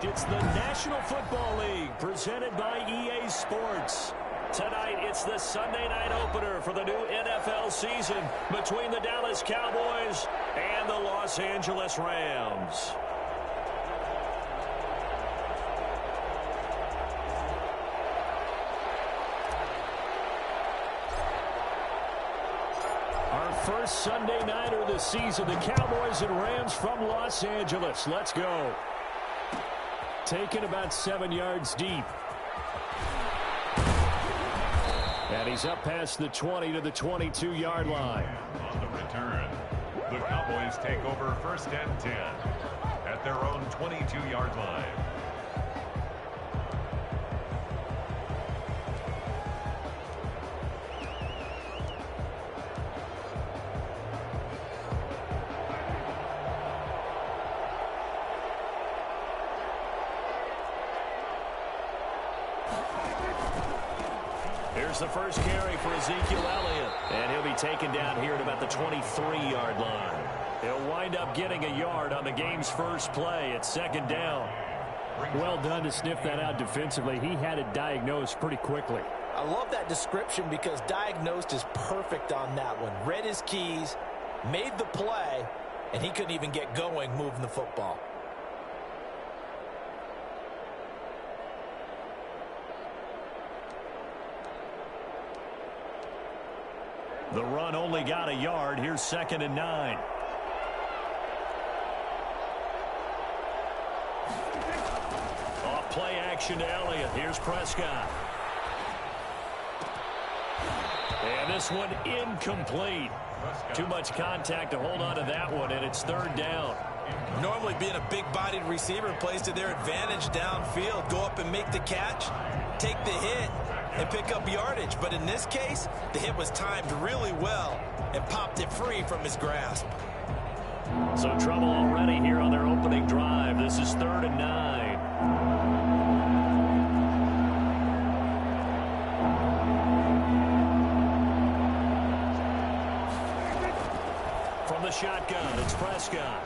It's the National Football League presented by EA Sports. Tonight, it's the Sunday night opener for the new NFL season between the Dallas Cowboys and the Los Angeles Rams. Our first Sunday nighter this season, the Cowboys and Rams from Los Angeles. Let's go. Taken about 7 yards deep. And he's up past the 20 to the 22-yard line. On the return, the Cowboys take over 1st and 10 at their own 22-yard line. Here's the first carry for Ezekiel Elliott. And he'll be taken down here at about the 23-yard line. He'll wind up getting a yard on the game's first play at 2nd down. Well done to sniff that out defensively. He had it diagnosed pretty quickly. I love that description because diagnosed is perfect on that one. Read his keys, made the play, and he couldn't even get going moving the football. The run only got a yard. Here's 2nd and 9. Off play action to Elliott. Here's Prescott. And this one incomplete. Too much contact to hold on to that one, and it's 3rd down. Normally being a big-bodied receiver plays to their advantage downfield. Go up and make the catch, take the hit, and pick up yardage. But in this case, the hit was timed really well and popped it free from his grasp. So trouble already here on their opening drive. This is 3rd and 9. From the shotgun, it's Prescott.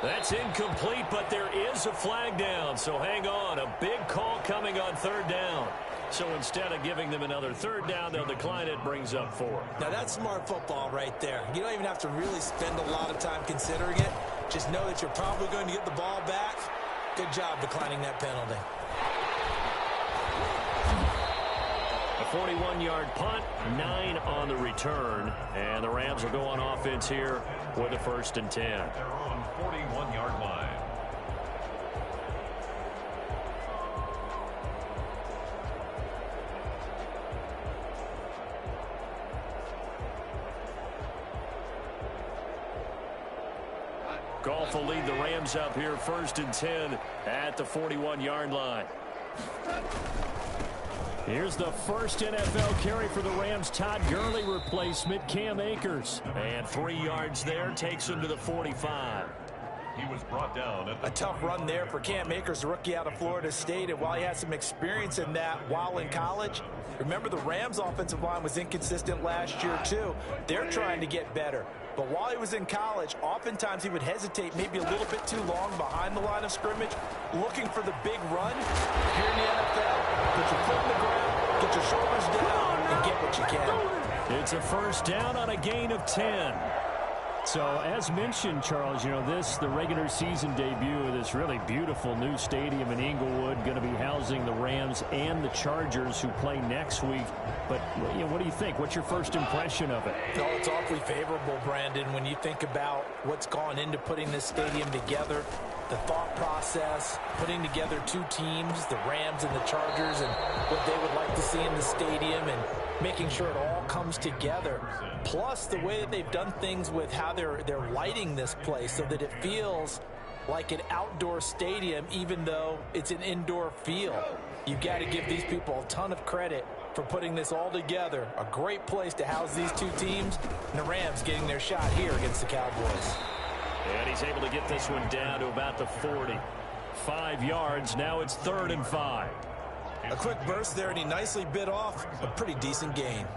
That's incomplete, but there is a flag down. So hang on. A big call coming on 3rd down. So instead of giving them another 3rd down, they'll decline it. Brings up 4. Now that's smart football right there. You don't even have to really spend a lot of time considering it. Just know that you're probably going to get the ball back. Good job declining that penalty. A 41-yard punt, 9 on the return. And the Rams will go on offense here with a 1st and 10. At their own 41-yard line. Goff will lead the Rams up here 1st and 10 at the 41-yard line. Here's the first NFL carry for the Rams. Todd Gurley replacement, Cam Akers. And 3 yards there takes him to the 45. He was brought down at A tough run there for Cam Akers, rookie out of Florida State. And while he had some experience in that while in college, remember the Rams' offensive line was inconsistent last year too. They're trying to get better. But while he was in college, oftentimes he would hesitate maybe a little bit too long behind the line of scrimmage, looking for the big run. Here in the NFL, put your foot in the ground, get your shoulders down, and get what you can. It's a 1st down on a gain of 10. So, as mentioned, Charles, you know, the regular season debut of this really beautiful new stadium in Inglewood, going to be housing the Rams and the Chargers who play next week. But, you know, what do you think? What's your first impression of it? No, it's awfully favorable, Brandon, when you think about what's gone into putting this stadium together, the thought process, putting together 2 teams, the Rams and the Chargers, and what they would like to see in the stadium, and making sure it all comes together. Plus, the way that they've done things with how they're lighting this place so that it feels like an outdoor stadium, even though it's an indoor field. You've got to give these people a ton of credit for putting this all together. A great place to house these 2 teams, and the Rams getting their shot here against the Cowboys. And he's able to get this one down to about the 40. 5 yards. Now it's 3rd and 5. A quick burst there, and he nicely bit off a pretty decent gain.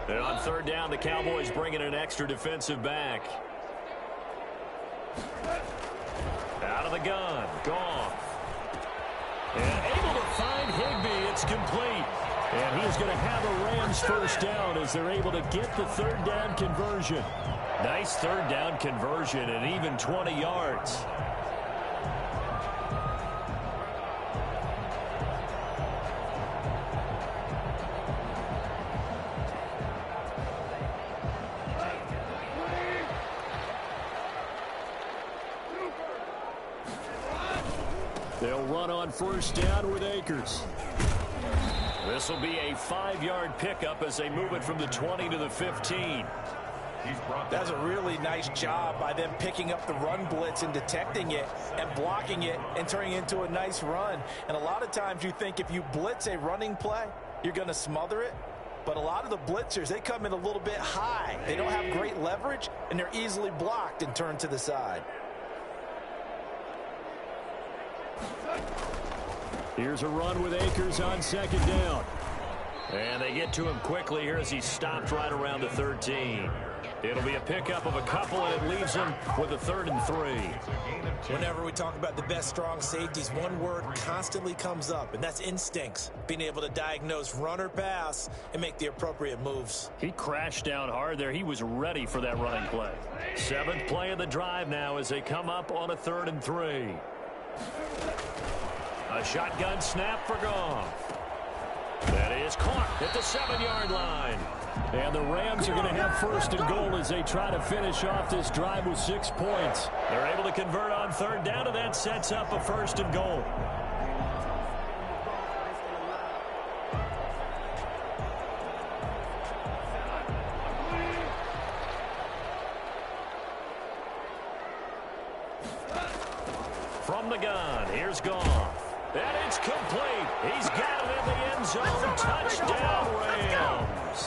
And on third down, the Cowboys bring in an extra defensive back. Out of the gun. Goff. And able to find Higbee. It's complete. And he's going to have a Rams first down as they're able to get the third down conversion. Nice third down conversion and even 20 yards. They'll run on first down with Akers. This will be a 5-yard pickup as they move it from the 20 to the 15. That's a really nice job by them picking up the run blitz and detecting it and blocking it and turning it into a nice run. And a lot of times you think if you blitz a running play, you're going to smother it. But a lot of the blitzers, they come in a little bit high. They don't have great leverage, and they're easily blocked and turned to the side. Here's a run with Akers on second down. And they get to him quickly here as he stopped right around the 13. It'll be a pickup of a couple, and it leaves him with a 3rd and 3. Whenever we talk about the best strong safeties, one word constantly comes up, and that's instincts. Being able to diagnose run or pass and make the appropriate moves. He crashed down hard there. He was ready for that running play. 7th play of the drive now as they come up on a 3rd and 3. A shotgun snap for Goff. That is caught at the 7-yard line. And the Rams are going to have 1st and goal as they try to finish off this drive with 6 points. They're able to convert on 3rd down, and that sets up a 1st and goal. From the gun, here's Goff. And it's complete. He's got it in the end zone. Touchdown, Rams.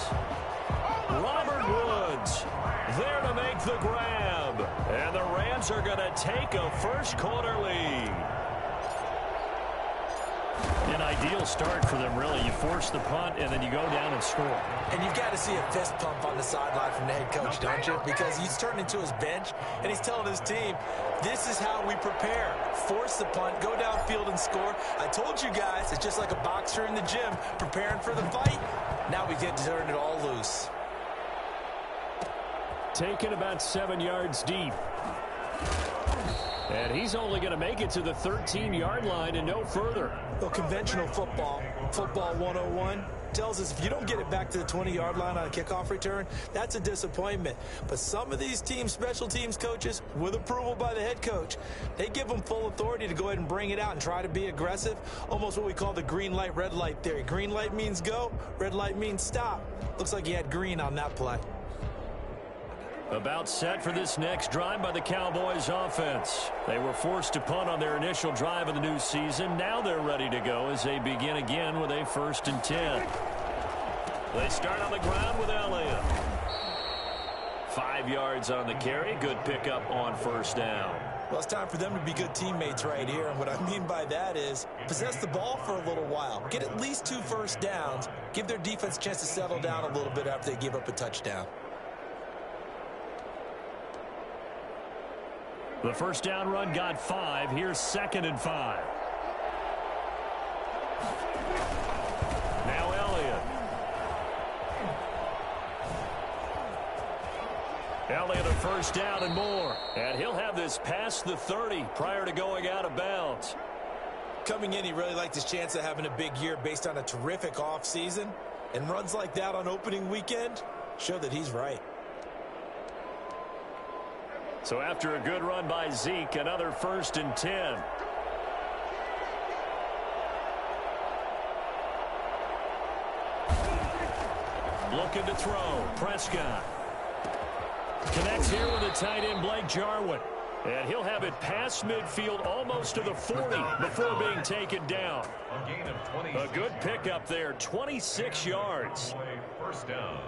Robert Woods there to make the grab. And the Rams are going to take a first-quarter lead. An ideal start for them, really. You force the punt, and then you go down and score. And you've got to see a fist pump on the sideline from the head coach, don't you? Because he's turned into his bench, and he's telling his team, this is how we prepare. Force the punt, go downfield and score. I told you guys, it's just like a boxer in the gym preparing for the fight. Now we get to turn it all loose. Taken about 7 yards deep. And he's only going to make it to the 13-yard line and no further. Well, conventional football 101, tells us if you don't get it back to the 20-yard line on a kickoff return, that's a disappointment. But some of these teams, special teams coaches, with approval by the head coach, they give them full authority to go ahead and bring it out and try to be aggressive. Almost what we call the green light, red light theory. Green light means go, red light means stop. Looks like he had green on that play. About set for this next drive by the Cowboys offense. They were forced to punt on their initial drive of the new season. Now they're ready to go as they begin again with a 1st and 10. They start on the ground with Elliott. 5 yards on the carry. Good pickup on 1st down. Well, it's time for them to be good teammates right here. And what I mean by that is possess the ball for a little while. Get at least 2 first downs. Give their defense a chance to settle down a little bit after they give up a touchdown. The first down run got 5. Here's 2nd and 5. Now Elliott. Elliott a first down and more. And he'll have this past the 30 prior to going out of bounds. Coming in, he really liked his chance of having a big year based on a terrific offseason. And runs like that on opening weekend show that he's right. So after a good run by Zeke, another 1st and 10. Looking to throw. Prescott. Connects here with a tight end, Blake Jarwin. And he'll have it past midfield almost to the 40 before being taken down. A good pickup there, 26 yards. First down.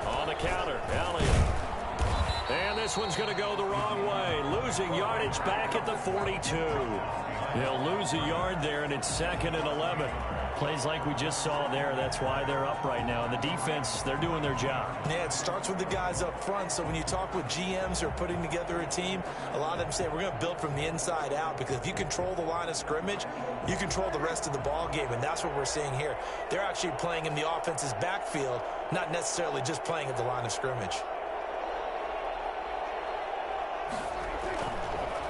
On the counter, Elliott. And this one's going to go the wrong way. Losing yardage back at the 42. They'll lose a yard there, and it's 2nd and 11. Plays like we just saw there. That's why they're up right now. And the defense, they're doing their job. Yeah, it starts with the guys up front. So when you talk with GMs who are putting together a team, a lot of them say we're going to build from the inside out, because if you control the line of scrimmage, you control the rest of the ball game, and that's what we're seeing here. They're actually playing in the offense's backfield, not necessarily just playing at the line of scrimmage.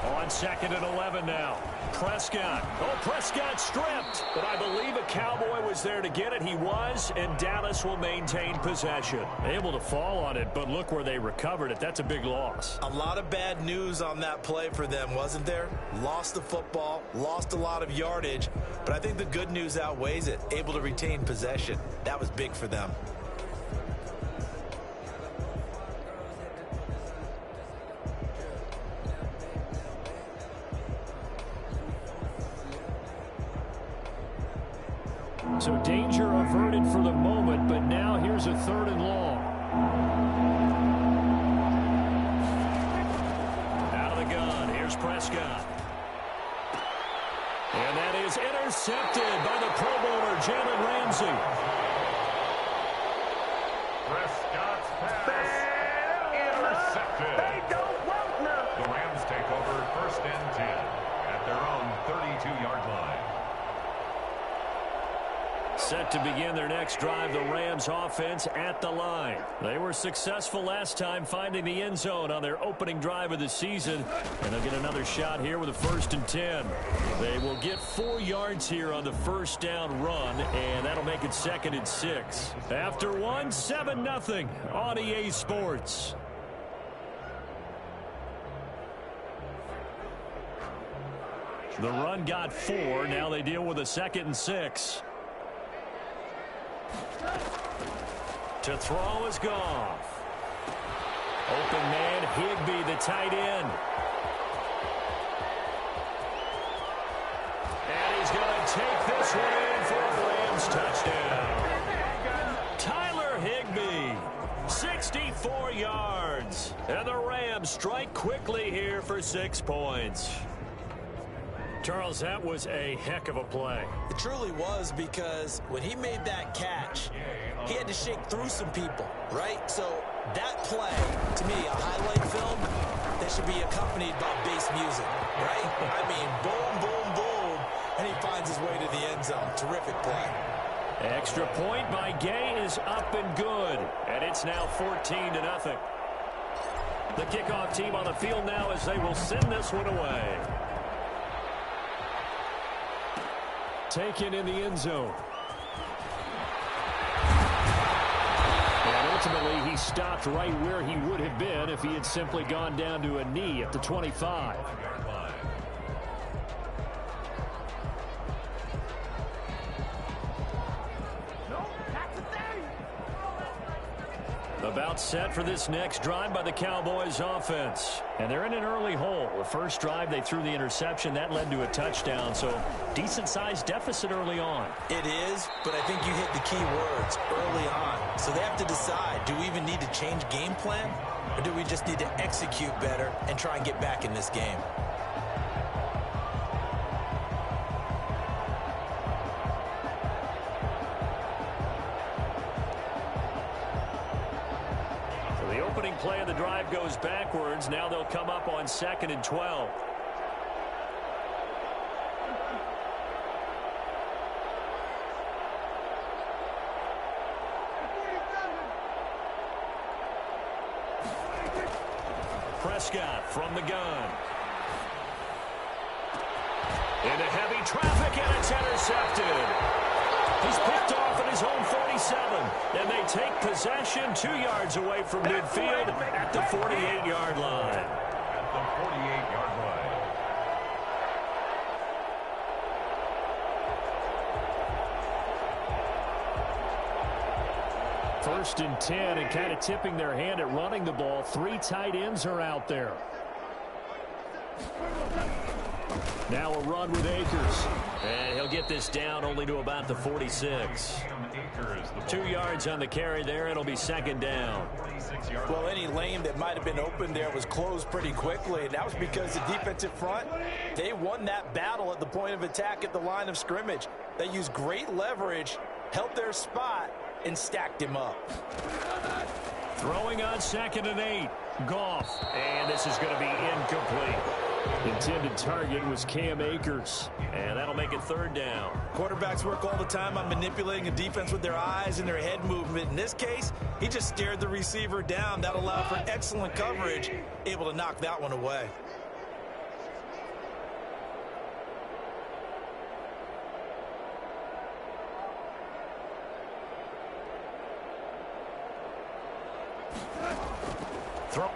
On 2nd and 11 now. Prescott. Oh, Prescott stripped. But I believe a Cowboy was there to get it. He was, and Dallas will maintain possession. Able to fall on it, but look where they recovered it. That's a big loss. A lot of bad news on that play for them, wasn't there? Lost the football, lost a lot of yardage, but I think the good news outweighs it. Able to retain possession. That was big for them. So danger averted for the moment, but now here's a 3rd and long. Out of the gun, here's Prescott. And that is intercepted by the Pro Bowler, Jalen Ramsey. Prescott's pass intercepted. They don't want none. The Rams take over 1st and 10 at their own 32-yard line. Set to begin their next drive, the Rams offense at the line. They were successful last time finding the end zone on their opening drive of the season, and they'll get another shot here with a 1st and 10. They will get 4 yards here on the 1st down run, and that'll make it 2nd and 6. After 1, 7-0 on EA Sports. The run got 4. Now they deal with a 2nd and 6. To throw is Goff. Open man, Higbee, the tight end. And he's going to take this one in for a Rams touchdown. Tyler Higbee, 64 yards. And the Rams strike quickly here for 6 points. Charles, that was a heck of a play. It truly was, because when he made that catch, he had to shake through some people, right? So that play, to me, a highlight film that should be accompanied by bass music, right? I mean, boom, boom, boom, and he finds his way to the end zone. Terrific play. Extra point by Gay is up and good, and it's now 14-0. The kickoff team on the field now as they will send this one away. Taken in the end zone. And ultimately, he stopped right where he would have been if he had simply gone down to a knee at the 25. About set for this next drive by the Cowboys offense. And they're in an early hole. The first drive, they threw the interception. That led to a touchdown, so decent-sized deficit early on. It is, but I think you hit the key words early on. So they have to decide, do we even need to change game plan, or do we just need to execute better and try and get back in this game? Play of the drive goes backwards. Now they'll come up on 2nd and 12. Prescott from the gun. Into heavy traffic, and it's intercepted. He's picked off at his own 47, and they take possession 2 yards away from midfield at the 48-yard line. At the 48-yard line. 1st and 10, and kind of tipping their hand at running the ball. 3 tight ends are out there. Now a run with Akers. And he'll get this down only to about the 46. 2 yards on the carry there. It'll be second down. Well, any lane that might have been open there was closed pretty quickly, and that was because the defensive front, they won that battle at the point of attack at the line of scrimmage. They used great leverage, held their spot, and stacked him up. Throwing on 2nd and 8. Goff. And this is going to be incomplete. Intended target was Cam Akers. And that'll make it 3rd down. Quarterbacks work all the time on manipulating a defense with their eyes and their head movement. In this case, he just stared the receiver down. That allowed for excellent coverage, able to knock that one away. Throw.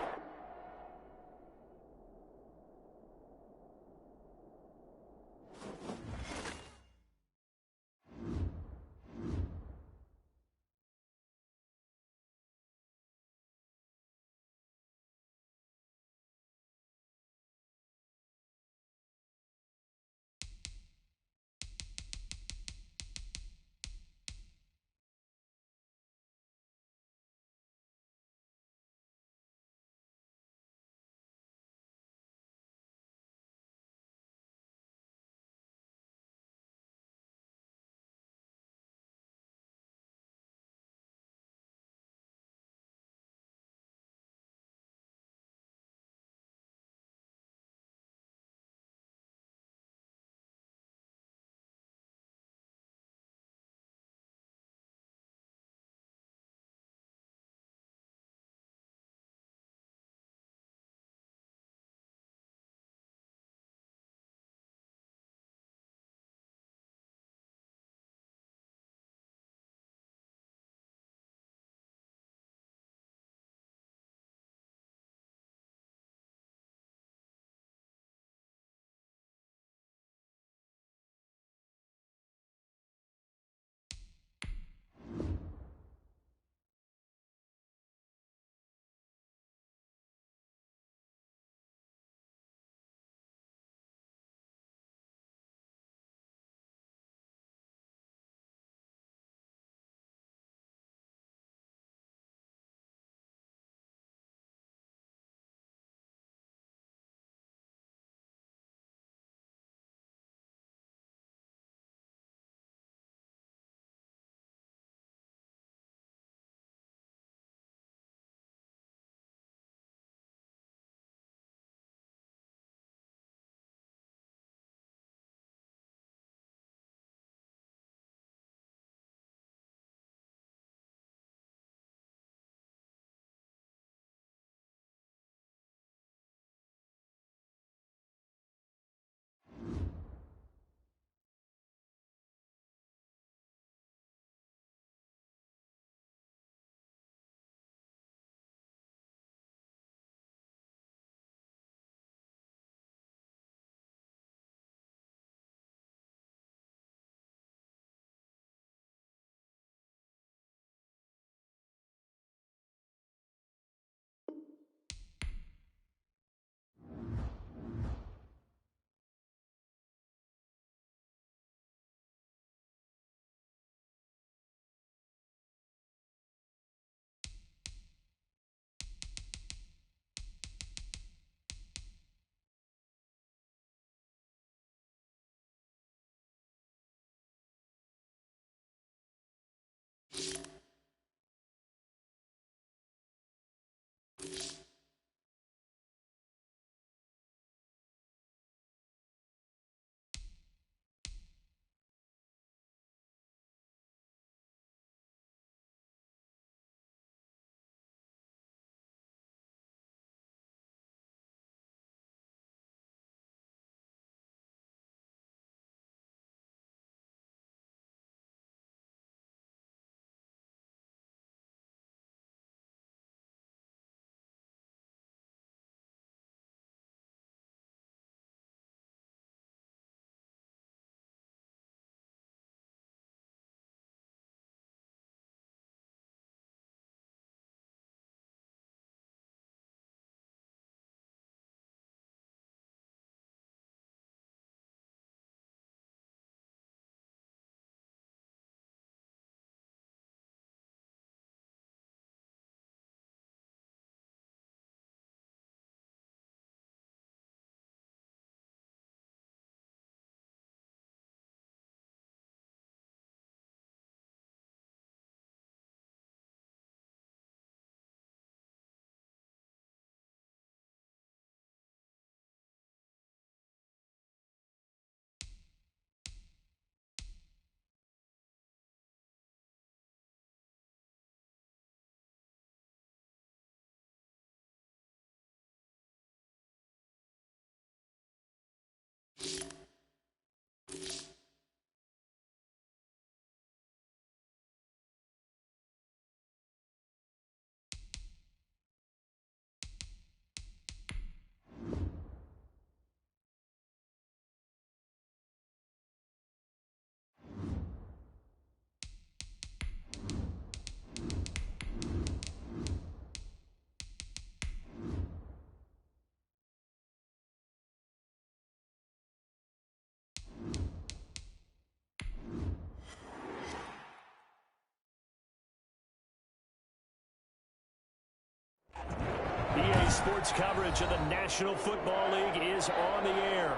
Sports coverage of the National Football League is on the air.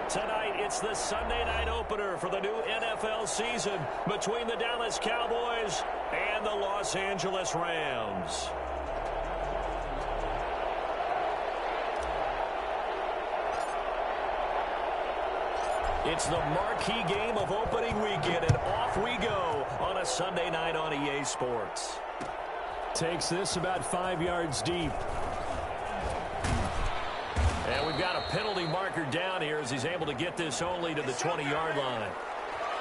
Tonight, it's the Sunday night opener for the new NFL season between the Dallas Cowboys and the Los Angeles Rams. It's the marquee game of opening weekend, and off we go on a Sunday night on EA Sports. Takes this about 5 yards deep. And we've got a penalty marker down here as he's able to get this only to the 20-yard line.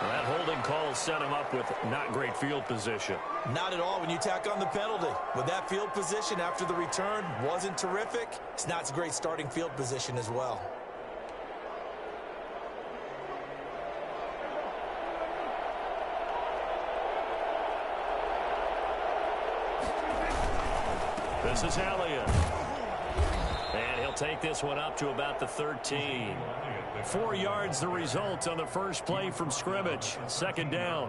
Well, that holding call set him up with not great field position. Not at all when you tack on the penalty. With that field position after the return wasn't terrific, it's not a great starting field position as well. This is Elliott. And he'll take this one up to about the 13. 4 yards the result on the first play from scrimmage. Second down.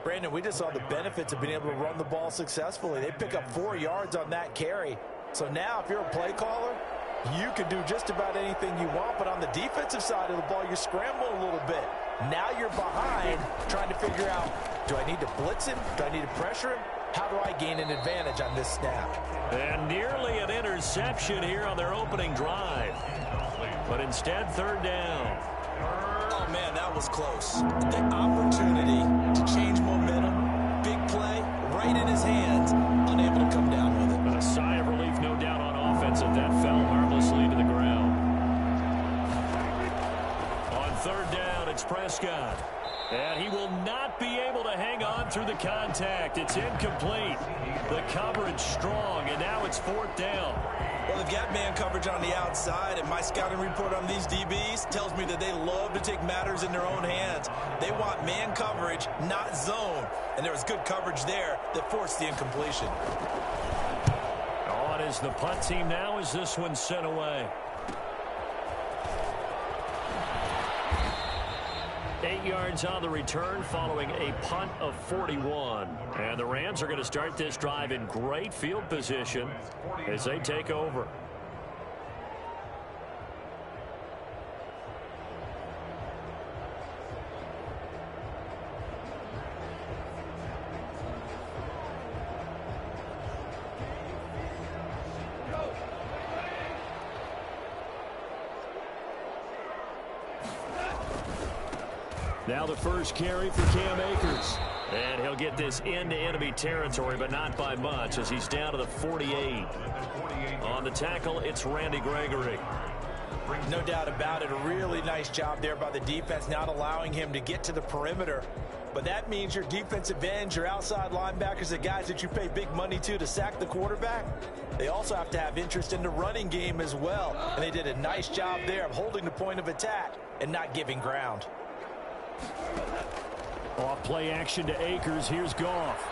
Brandon, we just saw the benefits of being able to run the ball successfully. They pick up 4 yards on that carry. So now if you're a play caller, you can do just about anything you want. But on the defensive side of the ball, you're scrambling a little bit. Now you're behind trying to figure out, do I need to blitz him? Do I need to pressure him? How do I gain an advantage on this snap? And nearly an interception here on their opening drive. But instead, third down. Oh, man, that was close. The opportunity to change momentum, big play, right in his hands, unable to come down with it. A sigh of relief, no doubt, on offense as that fell harmlessly to the ground. On third down, it's Prescott. And he will not be able to hang on through the contact. It's incomplete. The coverage strong, and now it's fourth down. Well, they've got man coverage on the outside, and my scouting report on these DBs tells me that they love to take matters in their own hands. They want man coverage, not zone. And there was good coverage there that forced the incompletion. On is the punt team now as this one's sent away. 8 yards on the return following a punt of 41. And the Rams are going to start this drive in great field position as they take over. Now the first carry for Cam Akers. And he'll get this into enemy territory, but not by much as he's down to the 48. On the tackle, it's Randy Gregory. No doubt about it. A really nice job there by the defense, not allowing him to get to the perimeter. But that means your defensive ends, your outside linebackers, the guys that you pay big money to sack the quarterback, they also have to have interest in the running game as well. And they did a nice job there of holding the point of attack and not giving ground. Off play action to Akers. Here's Goff.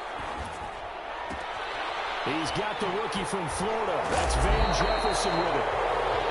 He's got the rookie from Florida. That's Van Jefferson with it.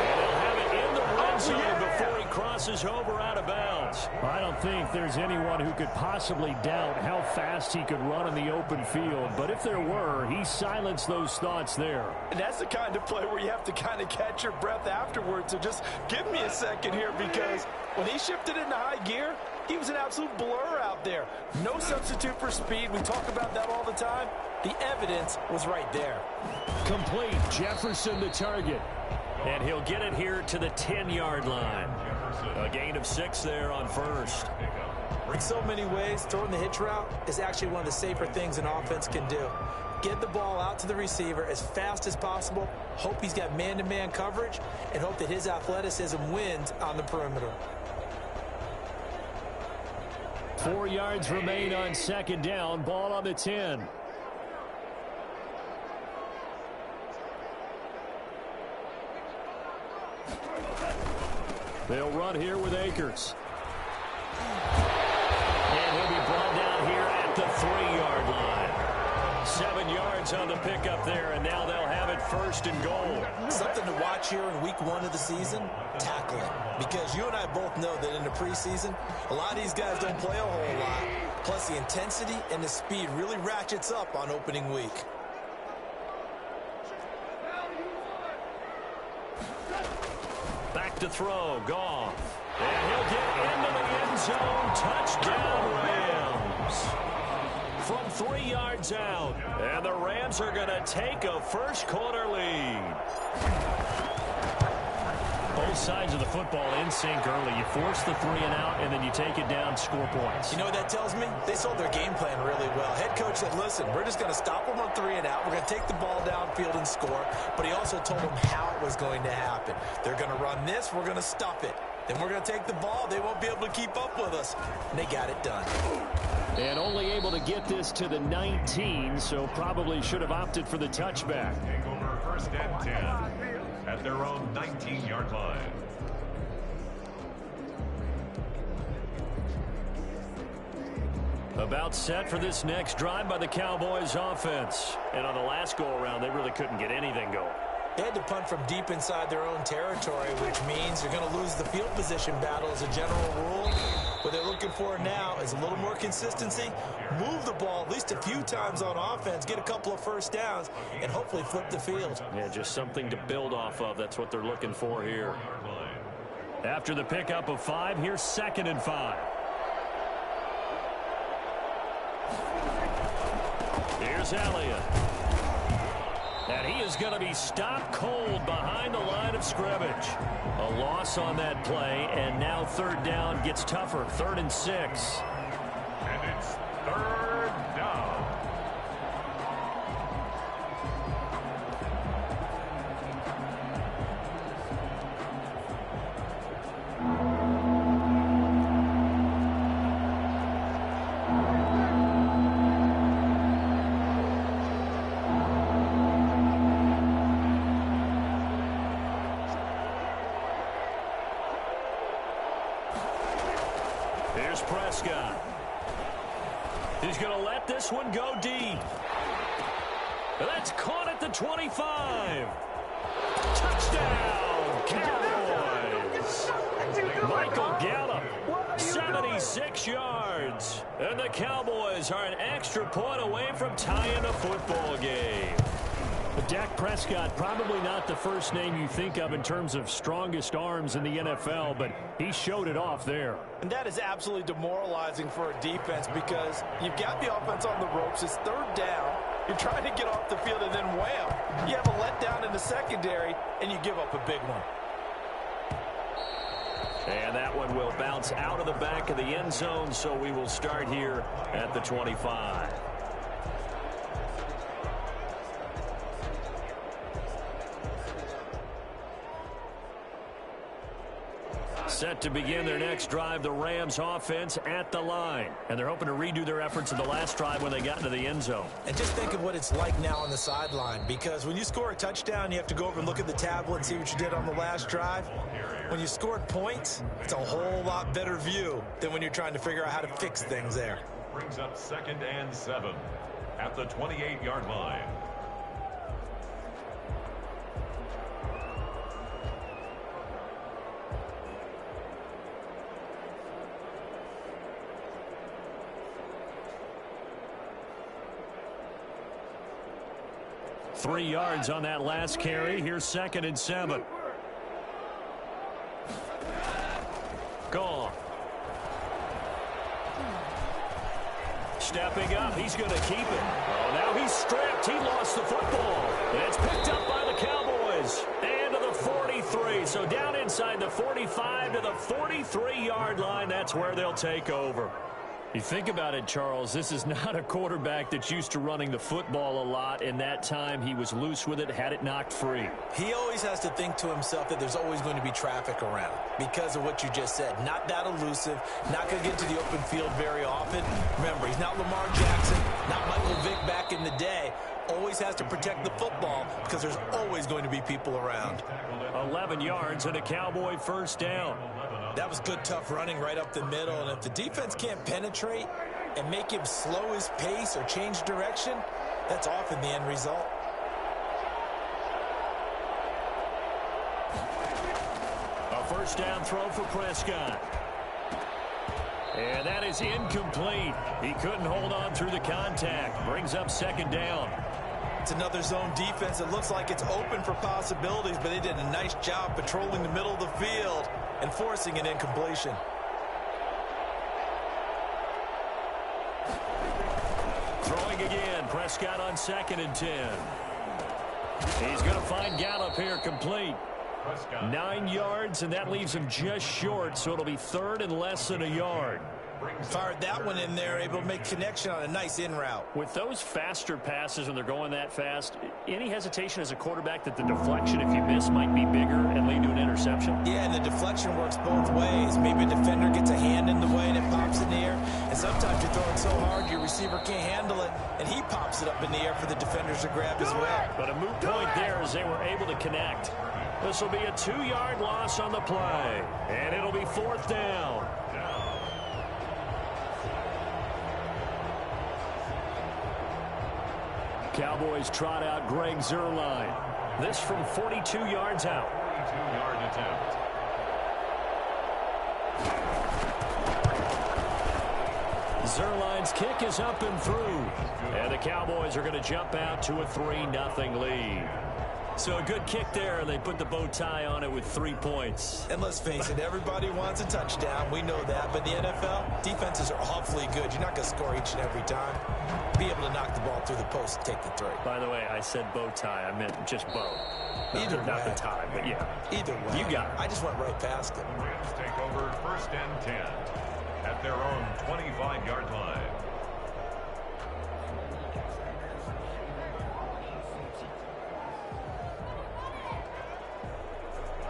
And he'll have it in the red zone before he crosses over out of bounds. I don't think there's anyone who could possibly doubt how fast he could run in the open field. But if there were, he silenced those thoughts there. And that's the kind of play where you have to kind of catch your breath afterwards. So just give me a second here, because when he shifted into high gear, he was an absolute blur out there. No substitute for speed. We talk about that all the time. The evidence was right there. Complete. Jefferson the target. And he'll get it here to the 10-yard line. A gain of 6 there on first. In so many ways, throwing the hitch route is actually one of the safer things an offense can do. Get the ball out to the receiver as fast as possible, hope he's got man-to-man coverage, and hope that his athleticism wins on the perimeter. 4 yards remain on second down. Ball on the 10. They'll run here with Akers. And he'll be brought down here at the 3-yard line. 7 yards on the pickup there, and now they'll have it first and goal. Something to watch here in week 1 of the season, tackling. Because you and I both know that in the preseason, a lot of these guys don't play a whole lot. Plus the intensity and the speed really ratchets up on opening week. to throw. Goff. And he'll get into the end zone. Touchdown, Rams. From 3 yards out. And the Rams are going to take a first quarter lead. Both sides of the football in sync early. You force the 3 and out, and then you take it down, score points. You know what that tells me? They sold their game plan really well. Head coach said, listen, we're just going to stop them on 3 and out. We're going to take the ball downfield and score. But he also told them how it was going to happen. They're going to run this. We're going to stop it. Then we're going to take the ball. They won't be able to keep up with us. And they got it done. And only able to get this to the 19, so probably should have opted for the touchback. Take over first and 10 at their own 19-yard line. About set for this next drive by the Cowboys offense. And on the last go-around, they really couldn't get anything going. They had to punt from deep inside their own territory, which means you're going to lose the field position battle as a general rule. What they're looking for now is a little more consistency, move the ball at least a few times on offense, get a couple of first downs, and hopefully flip the field. Yeah, just something to build off of. That's what they're looking for here. After the pickup of 5, here's 2nd and 5. Here's Elliott. And he is going to be stopped cold behind the line of scrimmage. A loss on that play, and now 3rd down gets tougher. 3rd and 6. And it's 3rd down. Here's Prescott. He's going to let this one go deep. That's caught at the 25. Touchdown, Cowboys. Michael Gallup, 76 yards. And the Cowboys are an extra point away from tying the football game. But Dak Prescott, probably not the first name you think of in terms of strongest arms in the NFL, but he showed it off there. And that is absolutely demoralizing for a defense because you've got the offense on the ropes. It's 3rd down. You're trying to get off the field, and then wham, you have a letdown in the secondary, and you give up a big one. And that one will bounce out of the back of the end zone, so we will start here at the 25. Set to begin their next drive, the Rams offense at the line. And they're hoping to redo their efforts in the last drive when they got into the end zone. And just think of what it's like now on the sideline, because when you score a touchdown, you have to go over and look at the tablet and see what you did on the last drive. When you scored points, it's a whole lot better view than when you're trying to figure out how to fix things there. Brings up 2nd and 7 at the 28-yard line. Three yards on that last carry. Here's 2nd and 7. Gone. Stepping up, he's going to keep it. Oh, now he's stripped. He lost the football. And it's picked up by the Cowboys. And to the 43. So down inside the 45 to the 43-yard line. That's where they'll take over. You think about it, Charles, this is not a quarterback that's used to running the football a lot. In that time, he was loose with it, had it knocked free. He always has to think to himself that there's always going to be traffic around because of what you just said. Not that elusive, not going to get to the open field very often. Remember, he's not Lamar Jackson, not Michael Vick back in the day. Always has to protect the football because there's always going to be people around. 11 yards and a Cowboy first down. That was good, tough running right up the middle. And if the defense can't penetrate and make him slow his pace or change direction, that's often the end result. A first down throw for Prescott. And that is incomplete. He couldn't hold on through the contact. Brings up 2nd down. It's another zone defense. It looks like it's open for possibilities, but they did a nice job patrolling the middle of the field and forcing an incompletion. Throwing again. Prescott on 2nd and 10. He's going to find Gallup here complete. 9 yards, and that leaves him just short, so it'll be 3rd and less than a yard. Fired that one in there, able to make connection on a nice in route. With those faster passes when they're going that fast, any hesitation as a quarterback that the deflection, if you miss, might be bigger and lead to an interception? Yeah, and the deflection works both ways. Maybe a defender gets a hand in the way and it pops in the air. And sometimes you throw it so hard your receiver can't handle it, and he pops it up in the air for the defenders to grab as well. But a moot point there as they were able to connect. This will be a 2-yard loss on the play, and it'll be 4th down. Cowboys trot out Greg Zuerlein. This from 42 yards out. 42-yard attempt. Zuerlein's kick is up and through. And the Cowboys are going to jump out to a 3-0 lead. So a good kick there, and they put the bow tie on it with 3 points. And let's face it, everybody wants a touchdown. We know that. But in the NFL, defenses are awfully good. You're not going to score each and every time. Be able to knock the ball through the post and take the 3. By the way, I said bow tie. I meant just bow. Either way. Not the tie, but yeah. Either way. You got it. I just went right past it. The Rams take over 1st and 10 at their own 25-yard line.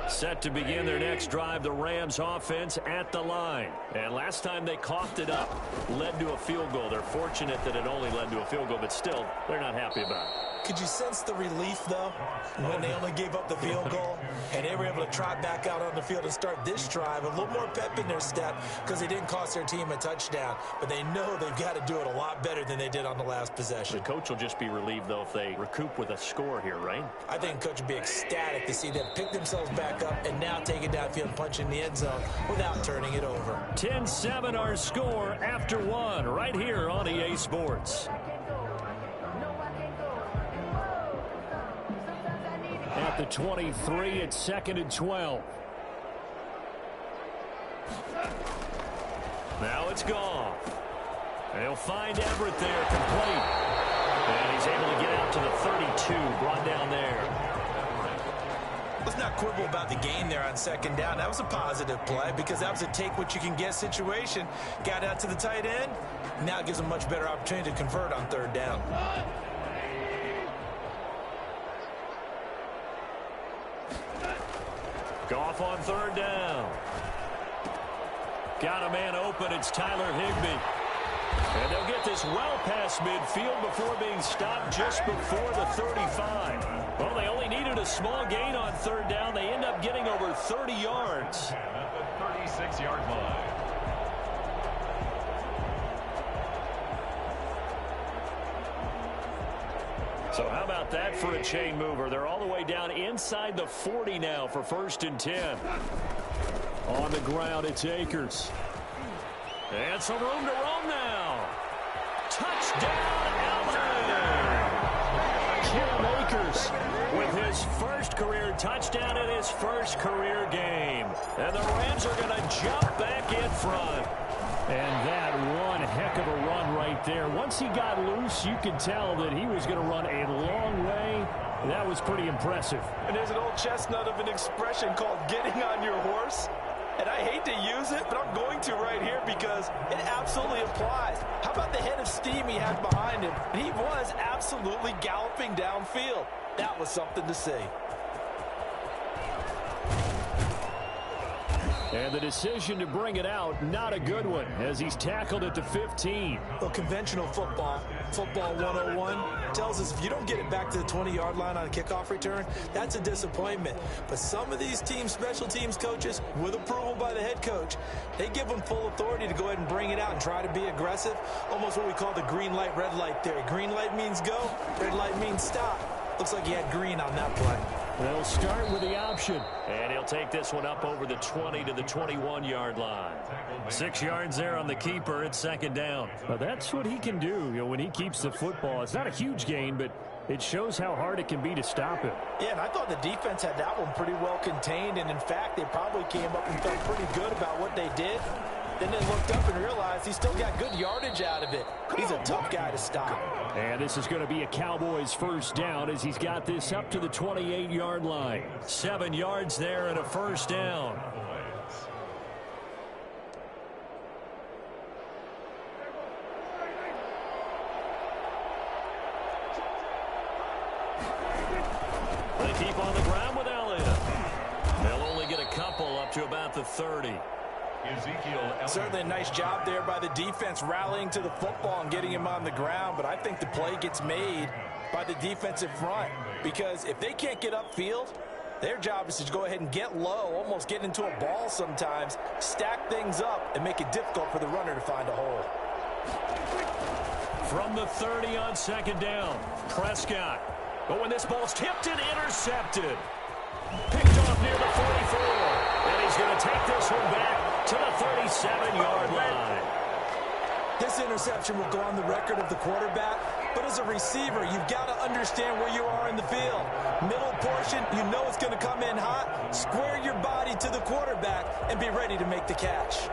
Set to begin their next drive, the Rams offense at the line. And last time they coughed it up, led to a field goal. They're fortunate that it only led to a field goal, but still, they're not happy about it. Could you sense the relief, though, when they only gave up the field goal and they were able to trot back out on the field and start this drive? A little more pep in their step because they didn't cost their team a touchdown, but they know they've got to do it a lot better than they did on the last possession. The coach will just be relieved, though, if they recoup with a score here, right? I think the coach would be ecstatic to see them pick themselves back up and now take it downfield and punch in the end zone without turning it over. 10-7 our score after 1 right here on EA Sports. At the 23, it's 2nd and 12. Now it's gone. They'll find Everett there complete. And he's able to get out to the 32, brought down there. Let's not quibble about the gain there on 2nd down. That was a positive play because that was a take-what-you-can-get situation. Got out to the tight end. Now it gives them a much better opportunity to convert on 3rd down. Goff on 3rd down. Got a man open. It's Tyler Higbee. And they'll get this well past midfield before being stopped just before the 35. Well, they only needed a small gain on 3rd down. They end up getting over 30 yards. At the 36-yard line. So how about that for a chain mover? They're all the way down inside the 40 now for 1st and 10. On the ground, it's Akers. And some room to roam now. Touchdown, Allen! Cam Akers with his first career touchdown in his first career game. And the Rams are going to jump back in front. And that one heck of a run right there. Once he got loose, you could tell that he was going to run a long way. That was pretty impressive. And there's an old chestnut of an expression called getting on your horse. And I hate to use it, but I'm going to right here because it absolutely applies. How about the head of steam he had behind him? He was absolutely galloping downfield. That was something to see. And the decision to bring it out, not a good one, as he's tackled at the 15. Well, conventional football 101, tells us if you don't get it back to the 20-yard line on a kickoff return, that's a disappointment. But some of these teams, special teams coaches, with approval by the head coach, they give them full authority to go ahead and bring it out and try to be aggressive. Almost what we call the green light, red light theory. Green light means go, red light means stop. Looks like he had green on that play. They'll start with the option. And he'll take this one up over the 20 to the 21-yard line. 6 yards there on the keeper. It's 2nd down. But that's what he can do, when he keeps the football. It's not a huge gain, but It shows how hard it can be to stop him. Yeah, and I thought the defense had that one pretty well contained, and in fact, they probably came up and felt pretty good about what they did. Then they looked up and realized he still got good yardage out of it. He's a tough guy to stop. And this is going to be a Cowboys first down as he's got this up to the 28-yard line. 7 yards there and a first down. They keep on the ground with Elliott. They'll only get a couple up to about the 30. Certainly a nice job there by the defense rallying to the football and getting him on the ground, but I think the play gets made by the defensive front because if they can't get upfield, their job is to go ahead and get low, almost get into a ball sometimes, stack things up, and make it difficult for the runner to find a hole. From the 30 on second down, Prescott. But when this ball's tipped and intercepted, picked off near the 44, and he's going to take this one back to the 37-yard line. This interception will go on the record of the quarterback, but as a receiver, you've got to understand where you are in the field. Middle portion, you know it's going to come in hot. Square your body to the quarterback and be ready to make the catch.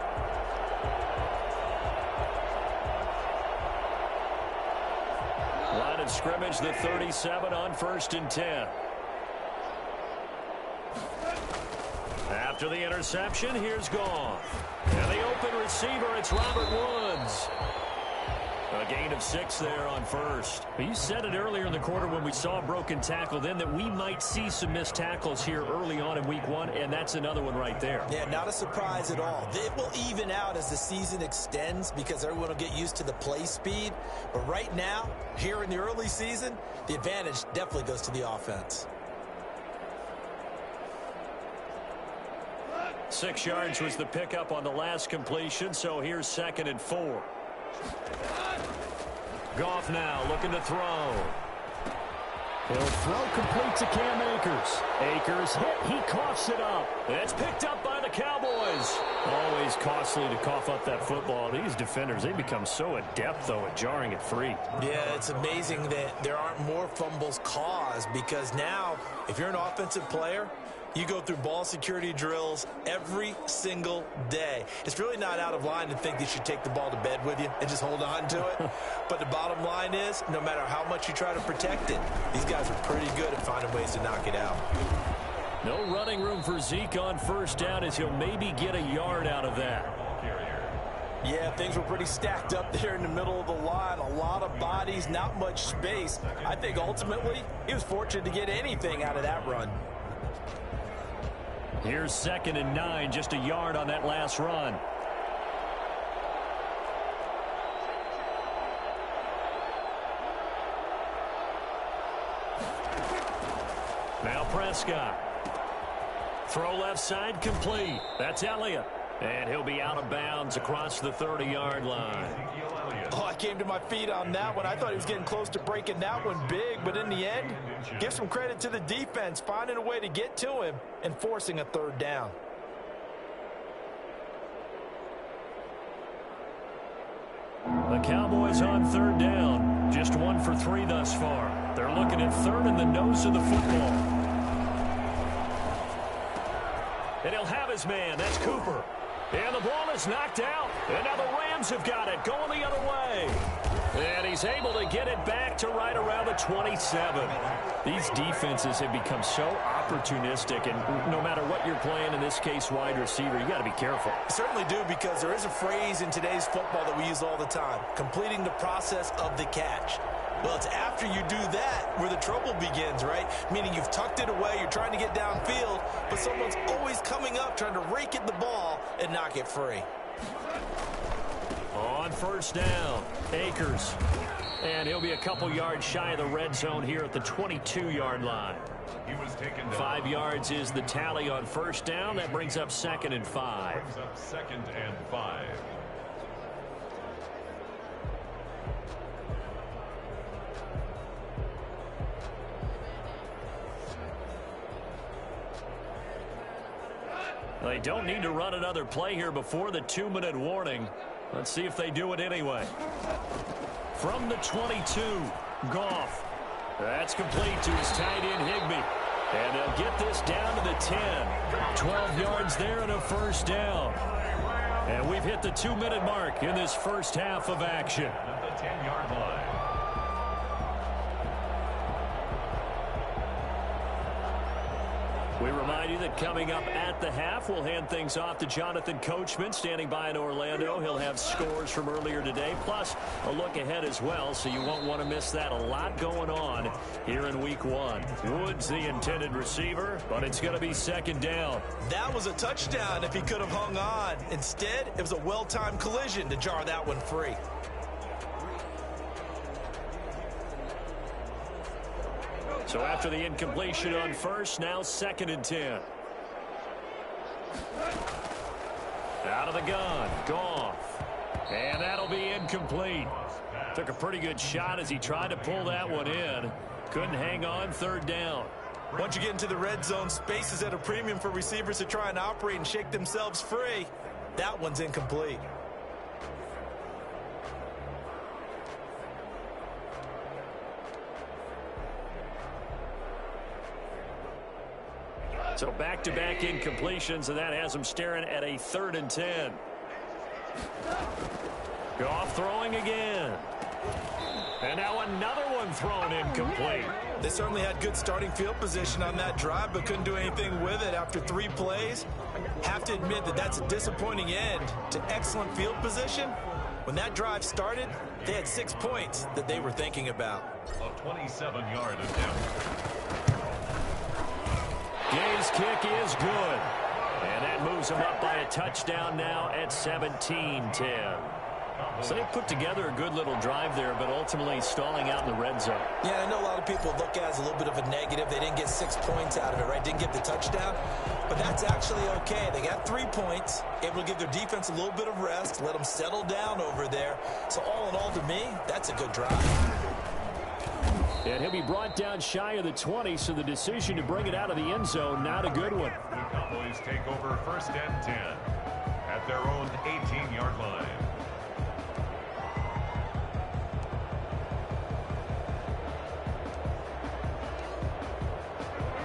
Line of scrimmage, the 37 on 1st and 10. After the interception, here's Goff. And the open receiver, it's Robert Woods. A gain of 6 there on first. You said it earlier in the quarter when we saw a broken tackle then that we might see some missed tackles here early on in week 1, and that's another one right there. Yeah, not a surprise at all. It will even out as the season extends because everyone will get used to the play speed. But right now, here in the early season, the advantage definitely goes to the offense. 6 yards was the pickup on the last completion, so here's 2nd and 4. Goff now looking to throw. He'll throw complete to Cam Akers. Akers hit. He coughs it up. It's picked up by the Cowboys. Always costly to cough up that football. These defenders, they become so adept, though, at jarring it free. Yeah, it's amazing that there aren't more fumbles caused because now, if you're an offensive player, you go through ball security drills every single day. It's really not out of line to think that you should take the ball to bed with you and just hold on to it. But the bottom line is, no matter how much you try to protect it, these guys are pretty good at finding ways to knock it out. No running room for Zeke on first down as he'll maybe get a yard out of that. Yeah, things were pretty stacked up there in the middle of the line. A lot of bodies, not much space. I think ultimately he was fortunate to get anything out of that run. Here's 2nd and 9, just a yard on that last run. Now Prescott. Throw left side complete. That's Elliott. And he'll be out of bounds across the 30-yard line. Oh, I came to my feet on that one. I thought he was getting close to breaking that one big, but in the end, give some credit to the defense, finding a way to get to him and forcing a 3rd down. The Cowboys on 3rd down. Just 1 for 3 thus far. They're looking at 3rd in the nose of the football. And he'll have his man. That's Cooper. And the ball is knocked out. And now the Rams have got it going the other way. And he's able to get it back to right around the 27. These defenses have become so opportunistic, and no matter what you're playing, in this case wide receiver, you got to be careful. Certainly do, because there is a phrase in today's football that we use all the time, completing the process of the catch. Well, it's after you do that where the trouble begins, right? Meaning you've tucked it away, you're trying to get downfield, but someone's always coming up trying to rake at the ball and knock it free. On first down, Akers. And he'll be a couple yards shy of the red zone here at the 22-yard line. He was taken down. 5 yards is the tally on first down. That brings up 2nd and 5. Brings up 2nd and 5. They don't need to run another play here before the 2-minute warning. Let's see if they do it anyway. From the 22, Goff. That's complete to his tight end, Higbee. And they'll get this down to the 10. 12 yards there and a first down. And we've hit the 2-minute mark in this first half of action. At the 10-yard line. We remind you that coming up at the half, we'll hand things off to Jonathan Coachman, standing by in Orlando. He'll have scores from earlier today, plus a look ahead as well, so you won't want to miss that. A lot going on here in Week 1. Woods the intended receiver, but it's going to be second down. That was a touchdown if he could have hung on. Instead, it was a well-timed collision to jar that one free. So after the incompletion on first, now 2nd and 10. Out of the gun, Goff. And that'll be incomplete. Took a pretty good shot as he tried to pull that one in. Couldn't hang on, 3rd down. Once you get into the red zone, space is at a premium for receivers to try and operate and shake themselves free. That one's incomplete. So back-to-back incompletions, and that has him staring at a 3rd and 10. Goff throwing again. And now another one thrown incomplete. They certainly had good starting field position on that drive, but couldn't do anything with it after 3 plays. Have to admit that that's a disappointing end to excellent field position. When that drive started, they had 6 points that they were thinking about. A 27-yard attempt. Gay's kick is good. And that moves him up by a touchdown now at 17-10. So they put together a good little drive there, but ultimately stalling out in the red zone. Yeah, I know a lot of people look at it as a little bit of a negative. They didn't get 6 points out of it, right? Didn't get the touchdown. But that's actually okay. They got 3 points, able to give their defense a little bit of rest, let them settle down over there. So all in all, to me, that's a good drive. And he'll be brought down shy of the 20, so the decision to bring it out of the end zone, not a good one. The Cowboys take over 1st and 10 at their own 18-yard line.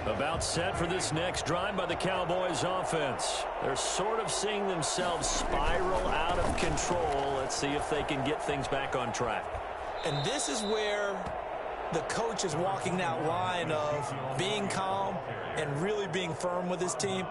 About set for this next drive by the Cowboys offense. They're sort of seeing themselves spiral out of control. Let's see if they can get things back on track. And this is where the coach is walking that line of being calm and really being firm with his team.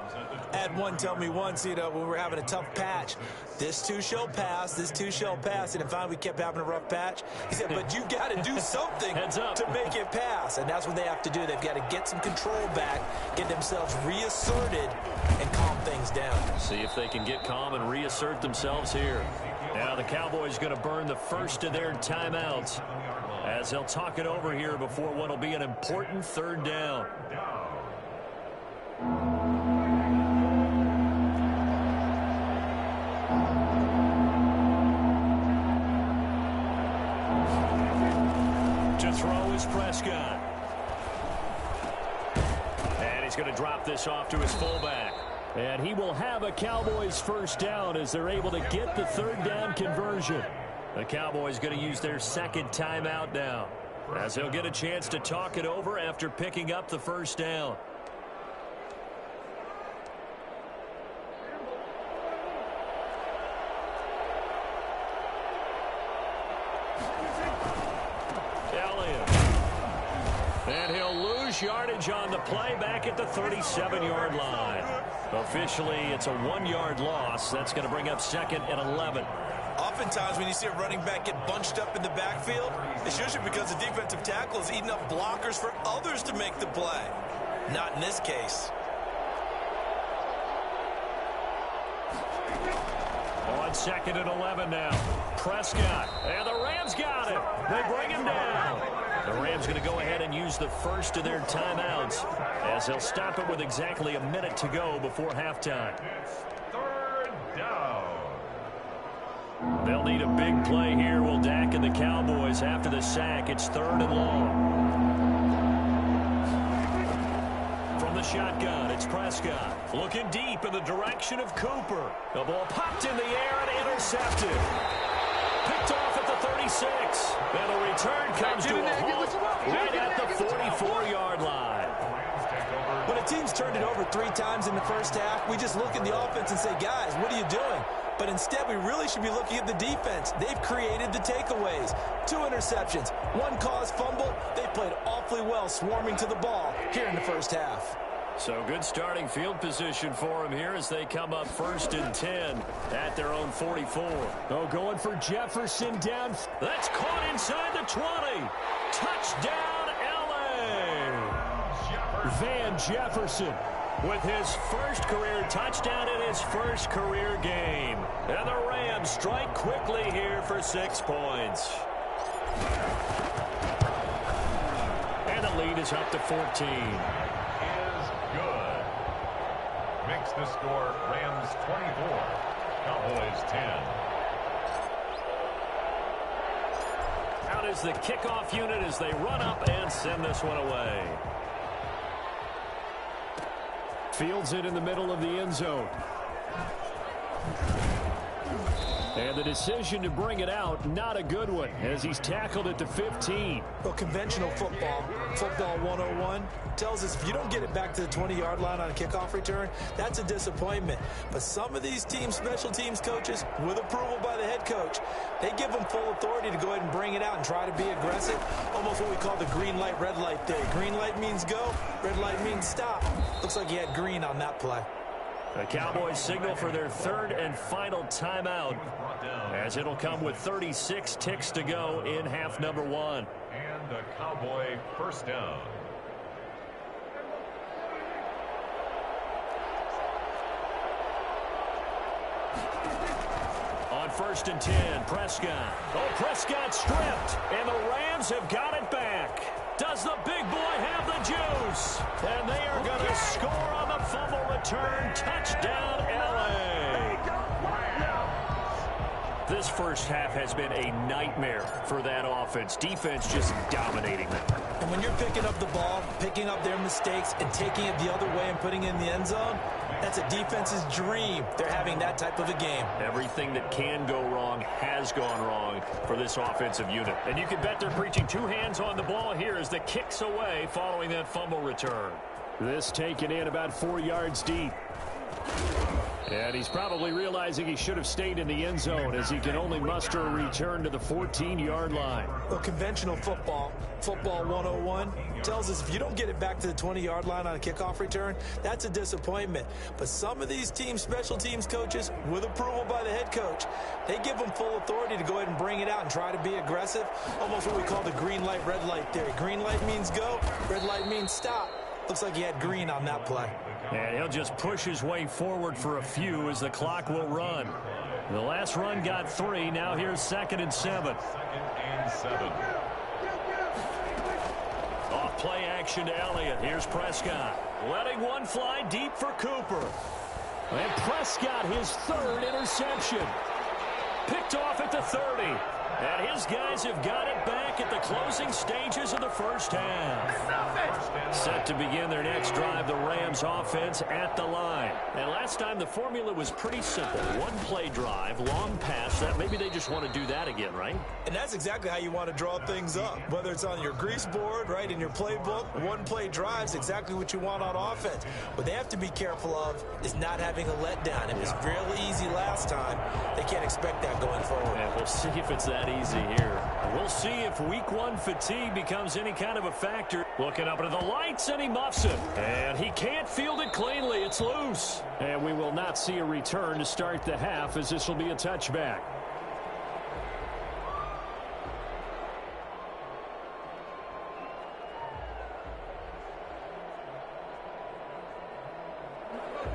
I had one tell me once, when we were having a tough patch, this too shall pass, this too shall pass. And finally we kept having a rough patch. He said, but you got to do something to make it pass. And that's what they have to do. They've got to get some control back, get themselves reasserted, and calm things down. See if they can get calm and reassert themselves here. Now the Cowboys going to burn the first of their timeouts as they'll talk it over here before what will be an important 3rd down. To throw is Prescott. And he's going to drop this off to his fullback. And he will have a Cowboys 1st down as they're able to get the 3rd down conversion. The Cowboys going to use their 2nd timeout now, as they'll get a chance to talk it over after picking up the 1st down. Elliott. And he'll lose yardage on the play back at the 37-yard line. Officially, it's a 1-yard loss. That's going to bring up 2nd and 11. Oftentimes when you see a running back get bunched up in the backfield, it's usually because the defensive tackle is eating up blockers for others to make the play. Not in this case. On 2nd and 11 now. Prescott. And the Rams got it. They bring him down. The Rams going to go ahead and use the first of their timeouts as they'll stop it with exactly a minute to go before halftime. 3rd down. They'll need a big play here, will Dak and the Cowboys after the sack. It's 3rd and long. From the shotgun, it's Prescott. Looking deep in the direction of Cooper. The ball popped in the air and intercepted. Picked off at the 36. 6. And the return comes to a halt right at the 44-yard line. When a team's turned it over 3 times in the first half, we just look at the offense and say, guys, what are you doing? But instead, we really should be looking at the defense. They've created the takeaways. 2 interceptions, 1 caused fumble. They played awfully well swarming to the ball here in the first half. So good starting field position for them here as they come up 1st and 10 at their own 44. Oh, going for Jefferson down. That's caught inside the 20. Touchdown, L.A. Van Jefferson with his first career touchdown in his first career game. And the Rams strike quickly here for 6 points. And the lead is up to 14. Good. Makes the score Rams 24, Cowboys 10. Out is the kickoff unit as they run up and send this one away. Fields it in the middle of the end zone. And the decision to bring it out, not a good one, as he's tackled at the 15. Well, conventional football 101, tells us if you don't get it back to the 20-yard line on a kickoff return, that's a disappointment. But some of these teams, special teams coaches, with approval by the head coach, they give them full authority to go ahead and bring it out and try to be aggressive. Almost what we call the green light, red light theory. Green light means go, red light means stop. Looks like he had green on that play. The Cowboys signal for their 3rd and final timeout, as it'll come with 36 ticks to go in half number 1. And the Cowboy first down. On 1st and 10, Prescott. Oh, Prescott stripped, and the Rams have got it back. Does the big boy have the juice? And they are going to score on the fumble return. Touchdown, L.A. This first half has been a nightmare for that offense. Defense just dominating them. And when you're picking up the ball, picking up their mistakes, and taking it the other way and putting it in the end zone, that's a defense's dream. They're having that type of a game. Everything that can go wrong has gone wrong for this offensive unit. And you can bet they're preaching 2 hands on the ball here as the kick's away following that fumble return. This taken in about 4 yards deep. And he's probably realizing he should have stayed in the end zone as he can only muster a return to the 14-yard line. Well, conventional football 101, tells us if you don't get it back to the 20-yard line on a kickoff return, that's a disappointment. But some of these teams, special teams coaches, with approval by the head coach, they give them full authority to go ahead and bring it out and try to be aggressive. Almost what we call the green light, red light theory. Green light means go, red light means stop. Looks like he had green on that play. And he'll just push his way forward for a few as the clock will run. The last run got 3. Now here's 2nd and 7. 2nd and 7. Off play action to Elliott. Here's Prescott. Letting one fly deep for Cooper. And Prescott, his 3rd interception. Picked off at the 30. And his guys have got it back at the closing stages of the first half. Set to begin their next drive, the Rams offense at the line. And last time the formula was pretty simple. 1-play drive, long pass. That maybe they just want to do that again, right? And that's exactly how you want to draw things up. Whether it's on your grease board, right, in your playbook, 1-play drive's exactly what you want on offense. What they have to be careful of is not having a letdown. It was really easy last time. They can't expect that going forward. And we'll see if it's that easy here. We'll see if week 1 fatigue becomes any kind of a factor. Looking up into the lights, and he muffs it. And he can't field it cleanly. It's loose. And we will not see a return to start the half, as this will be a touchback.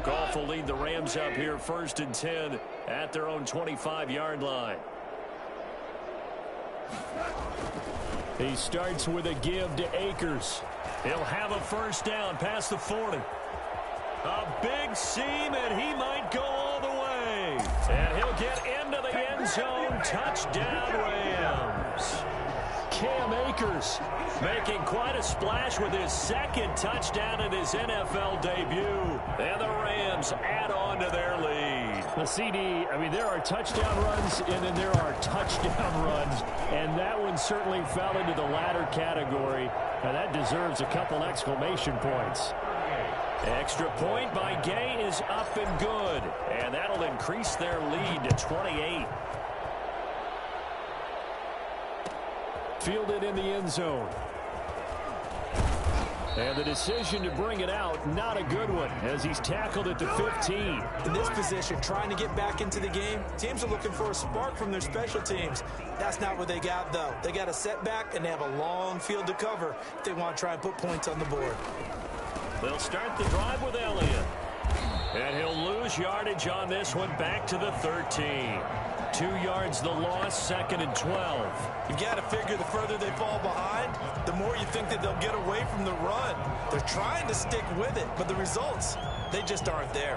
Goff will lead the Rams up here 1st and 10 at their own 25-yard line. He starts with a give to Akers. He'll have a first down past the 40. A big seam, and he might go all the way. And he'll get into the end zone. Touchdown, Rams. Cam Akers making quite a splash with his second touchdown in his NFL debut. And the Rams add on to their lead. The CD, I mean, there are touchdown runs and then there are touchdown runs. And that one certainly fell into the latter category. Now that deserves a couple exclamation points. Extra point by Gay is up and good. And that'll increase their lead to 28. Fielded in the end zone. And the decision to bring it out, not a good one, as he's tackled at the 15. In this position, trying to get back into the game, teams are looking for a spark from their special teams. That's not what they got, though. They got a setback, and they have a long field to cover if they want to try and put points on the board. They'll start the drive with Elliott. And he'll lose yardage on this one, back to the 13. 2 yards the loss, 2nd and 12. You've got to figure the further they fall behind, the more you think that they'll get away from the run. They're trying to stick with it, but the results, they just aren't there.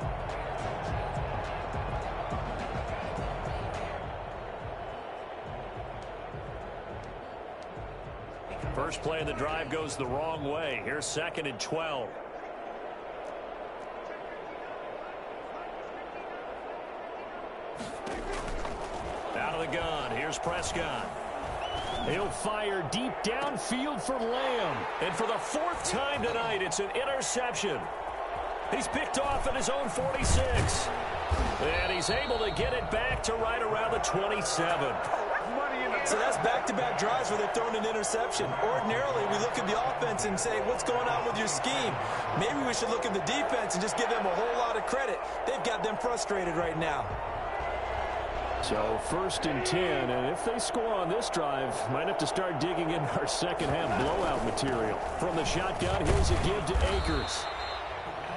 First play of the drive goes the wrong way. Here's 2nd and 12. Out of the gun. Here's Prescott. He'll fire deep downfield for Lamb. And for the 4th time tonight, it's an interception. He's picked off at his own 46. And he's able to get it back to right around the 27. So that's back-to-back drives where they've thrown an interception. Ordinarily, we look at the offense and say, what's going on with your scheme? Maybe we should look at the defense and just give them a whole lot of credit. They've got them frustrated right now. So 1st and 10, and if they score on this drive, might have to start digging in our second-half blowout material. From the shotgun, here's a give to Akers.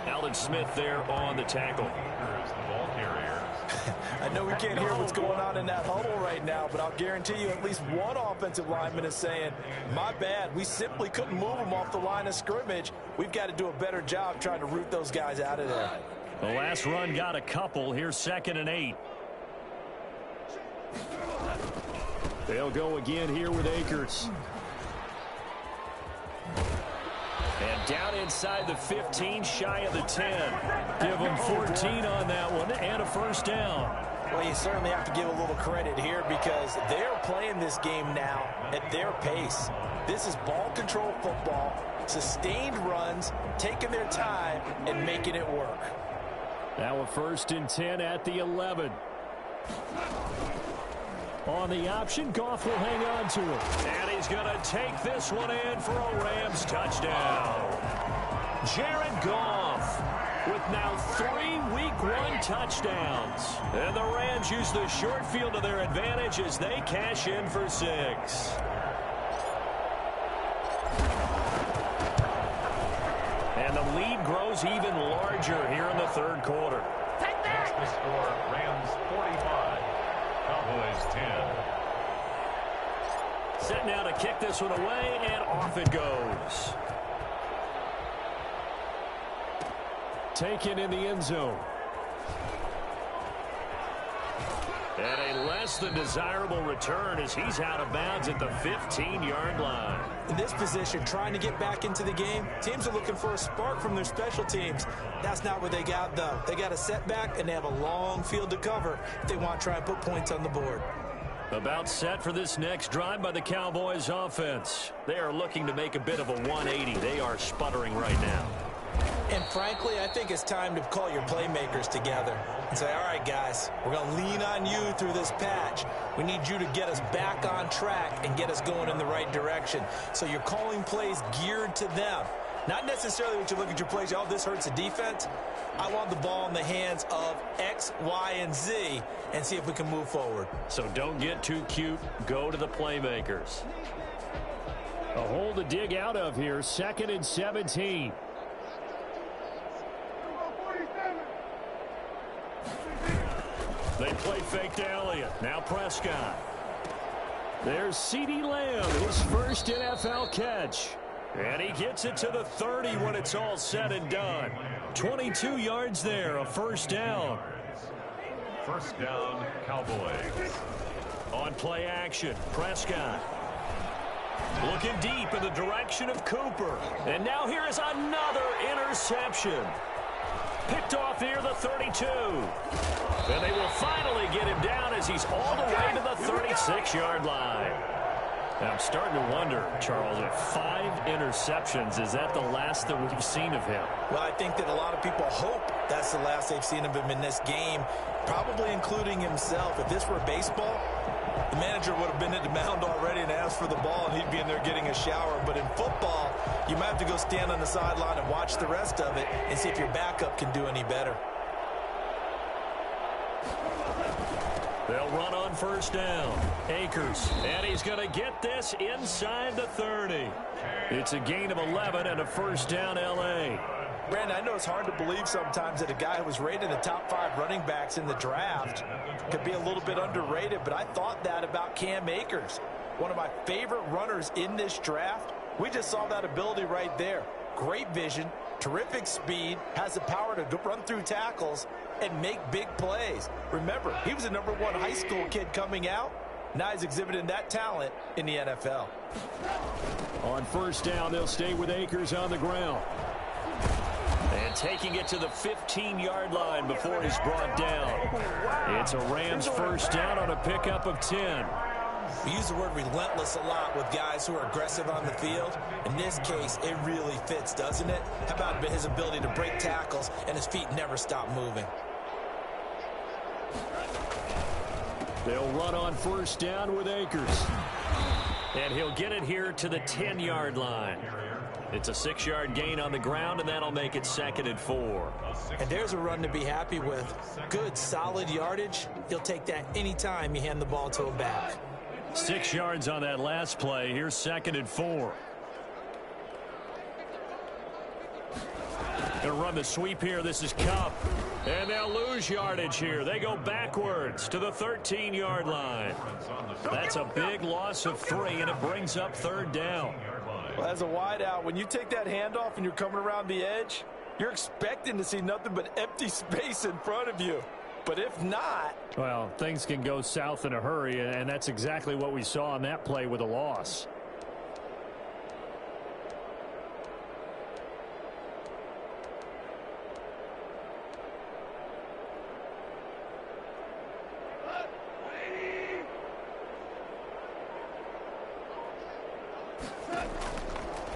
Alden Smith there on the tackle. Here's the ball carrier. I know we can't hear what's going on in that huddle right now, but I'll guarantee you at least one offensive lineman is saying, my bad, we simply couldn't move them off the line of scrimmage. We've got to do a better job trying to root those guys out of there. The last run got a couple. Here's 2nd and 8. They'll go again here with Akers. And down inside the 15, shy of the 10. Give them 14 on that one and a 1st down. Well, you certainly have to give a little credit here because they're playing this game now at their pace. This is ball control football, sustained runs, taking their time and making it work. Now a 1st and 10 at the 11. On the option, Goff will hang on to it. And he's going to take this one in for a Rams touchdown. Jared Goff with now 3 Week 1 touchdowns. And the Rams use the short field to their advantage as they cash in for 6. And the lead grows even larger here in the 3rd quarter. That's the score. Rams 45. Cowboys 10. Set now to kick this one away, and off it goes. Taken in the end zone. And a less than desirable return as he's out of bounds at the 15-yard line. In this position, trying to get back into the game, teams are looking for a spark from their special teams. That's not what they got, though. They got a setback, and they have a long field to cover if they want to try and put points on the board. About set for this next drive by the Cowboys offense. They are looking to make a bit of a 180. They are sputtering right now. And frankly, I think it's time to call your playmakers together and say, all right, guys, we're going to lean on you through this patch. We need you to get us back on track and get us going in the right direction. So you're calling plays geared to them. Not necessarily when you look at your plays, oh, this hurts the defense. I want the ball in the hands of X, Y, and Z and see if we can move forward. So don't get too cute. Go to the playmakers. A hole to dig out of here. 2nd and 17. They play fake to Elliott. Now Prescott. There's CeeDee Lamb, his first NFL catch. And he gets it to the 30 when it's all said and done. 22 yards there, a 1st down. 1st down, Cowboys. On play action, Prescott. Looking deep in the direction of Cooper. And now here is another interception. Picked off near the 32. And they will finally get him down as he's all the way to the 36-yard line. And I'm starting to wonder, Charles, if 5 interceptions, is that the last that we've seen of him? Well, I think that a lot of people hope that's the last they've seen of him in this game, probably including himself. If this were baseball, the manager would have been at the mound already and asked for the ball, and he'd be in there getting a shower. But in football, you might have to go stand on the sideline and watch the rest of it and see if your backup can do any better. They'll run on first down. Akers, and he's going to get this inside the 30. It's a gain of 11 and a first down, L.A. Brandon, I know it's hard to believe sometimes that a guy who was rated in the top 5 running backs in the draft could be a little bit underrated, but I thought that about Cam Akers, one of my favorite runners in this draft. We just saw that ability right there. Great vision, terrific speed, has the power to run through tackles and make big plays. Remember, he was a #1 high school kid coming out. Now he's exhibiting that talent in the NFL. On first down, they'll stay with Akers on the ground. And taking it to the 15-yard line before he's brought down. It's a Rams first down on a pickup of 10. We use the word relentless a lot with guys who are aggressive on the field. In this case, it really fits, doesn't it? How about his ability to break tackles and his feet never stop moving? They'll run on first down with Akers. And he'll get it here to the 10-yard line. It's a 6-yard gain on the ground, and that'll make it 2nd and 4. And there's a run to be happy with. Good, solid yardage. He'll take that anytime you hand the ball to him back. 6 yards on that last play. Here's 2nd and 4. Going to run the sweep here. This is Kupp. And they'll lose yardage here. They go backwards to the 13-yard line. That's a big loss of 3, and it brings up 3rd down. Well, as a wideout, when you take that handoff and you're coming around the edge, you're expecting to see nothing but empty space in front of you. But if not... Well, things can go south in a hurry, and that's exactly what we saw on that play with a loss.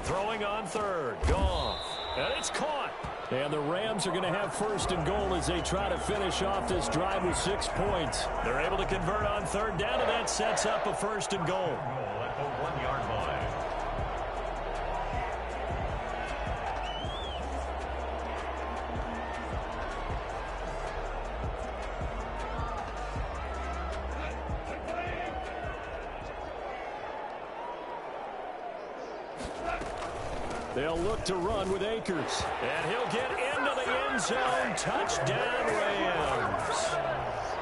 Throwing on 3rd. Goff. And it's caught. And the Rams are going to have 1st and goal as they try to finish off this drive with 6 points. They're able to convert on 3rd down, and that sets up a 1st and goal. At the 1-yard line. They'll look to run with Akers. And he'll get into the end zone. Touchdown, Rams.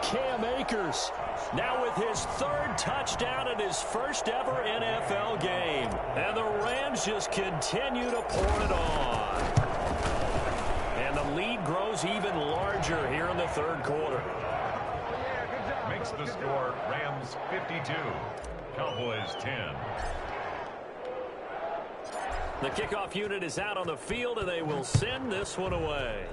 Cam Akers now with his 3rd touchdown in his 1st ever NFL game. And the Rams just continue to pour it on. And the lead grows even larger here in the 3rd quarter. Makes the score Rams 52, Cowboys 10. The kickoff unit is out on the field, and they will send this one away.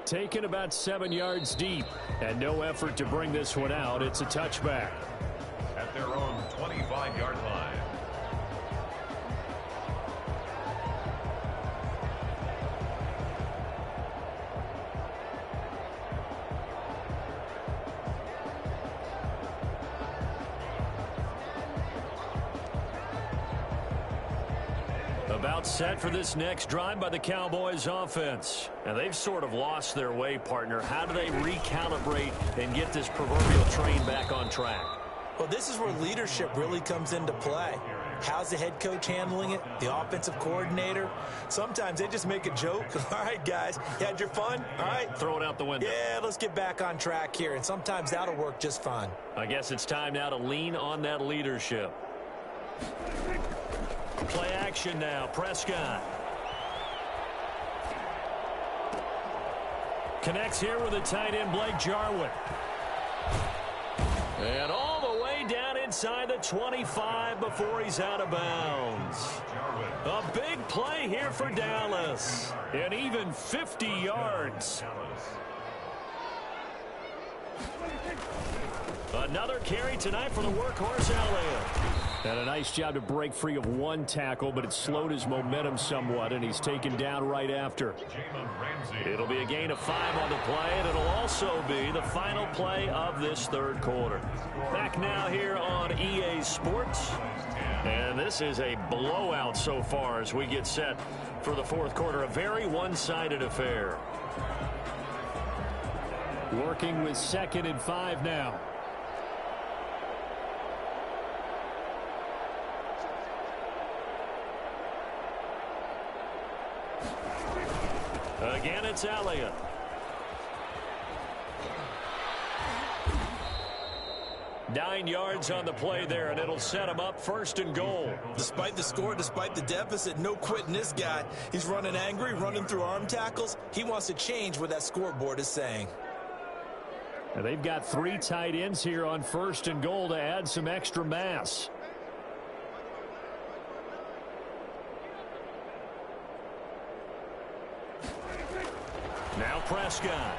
Taken about 7 yards deep, and no effort to bring this one out. It's a touchback. At their own 25-yard line. About set for this next drive by the Cowboys offense. And they've sort of lost their way, partner. How do they recalibrate and get this proverbial train back on track? Well, this is where leadership really comes into play. How's the head coach handling it? The offensive coordinator? Sometimes they just make a joke. All right, guys, you had your fun? All right. Throw it out the window. Yeah, let's get back on track here. And sometimes that'll work just fine. I guess it's time now to lean on that leadership. Play action now. Prescott. Connects here with the tight end, Blake Jarwin. And all the way down inside the 25 before he's out of bounds. A big play here for Dallas. And even 50 yards. Another carry tonight for the workhorse Elliott. And a nice job to break free of one tackle, but it slowed his momentum somewhat, and he's taken down right after. It'll be a gain of 5 on the play, and it'll also be the final play of this third quarter. Back now here on EA Sports. And this is a blowout so far as we get set for the fourth quarter. A very one-sided affair. Working with 2nd and 5 now. Again, it's Elliott. Nine yards on the play there, and it'll set him up 1st and goal. Despite the score, despite the deficit, no quitting this guy. He's running angry, running through arm tackles. He wants to change what that scoreboard is saying. Now they've got 3 tight ends here on 1st and goal to add some extra mass. Now Prescott.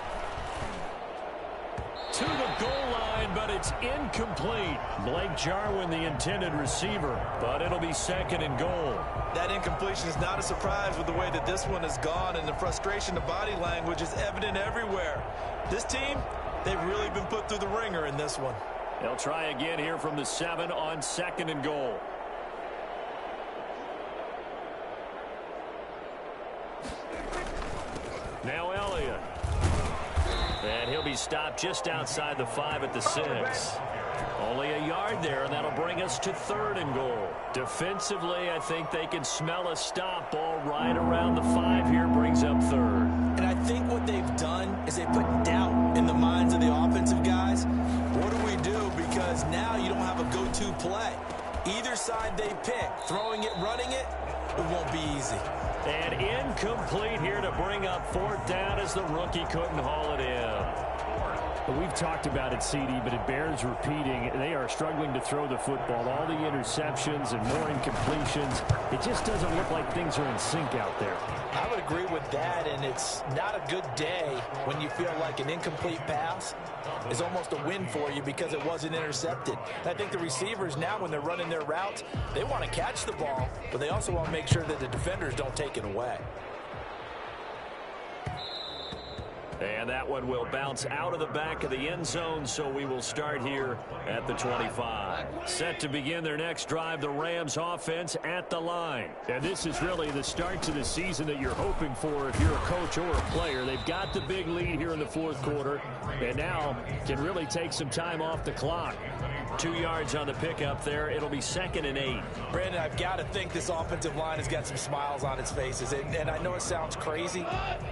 To the goal line, but it's incomplete. Blake Jarwin, the intended receiver, but it'll be 2nd and goal. That incompletion is not a surprise with the way that this one has gone, and the frustration of body language is evident everywhere. This team, they've really been put through the ringer in this one. They'll try again here from the 7 on 2nd and goal. Now Elliott. And he'll be stopped just outside the 5 at the 6. Only a yard there, and that'll bring us to 3rd and goal. Defensively, I think they can smell a stop ball right around the 5 here, brings up 3rd. And I think what they've done is they put doubt in the minds of the offensive guys. What do we do? Because now you don't have a go-to play. Either side they pick, throwing it, running it, it won't be easy. And incomplete here to bring up 4th down as the rookie couldn't haul it in. We've talked about it, CD, but it bears repeating. They are struggling to throw the football. All the interceptions and more incompletions. It just doesn't look like things are in sync out there. I would agree with that, and it's not a good day when you feel like an incomplete pass is almost a win for you because it wasn't intercepted. I think the receivers now, when they're running their routes, they want to catch the ball, but they also want to make sure that the defenders don't take it away. And that one will bounce out of the back of the end zone, so we will start here at the 25. Set to begin their next drive, the Rams offense at the line. And this is really the start to the season that you're hoping for if you're a coach or a player. They've got the big lead here in the fourth quarter, and now can really take some time off the clock. 2 yards on the pickup there. It'll be 2nd and 8. Brandon, I've got to think this offensive line has got some smiles on its faces. And I know it sounds crazy,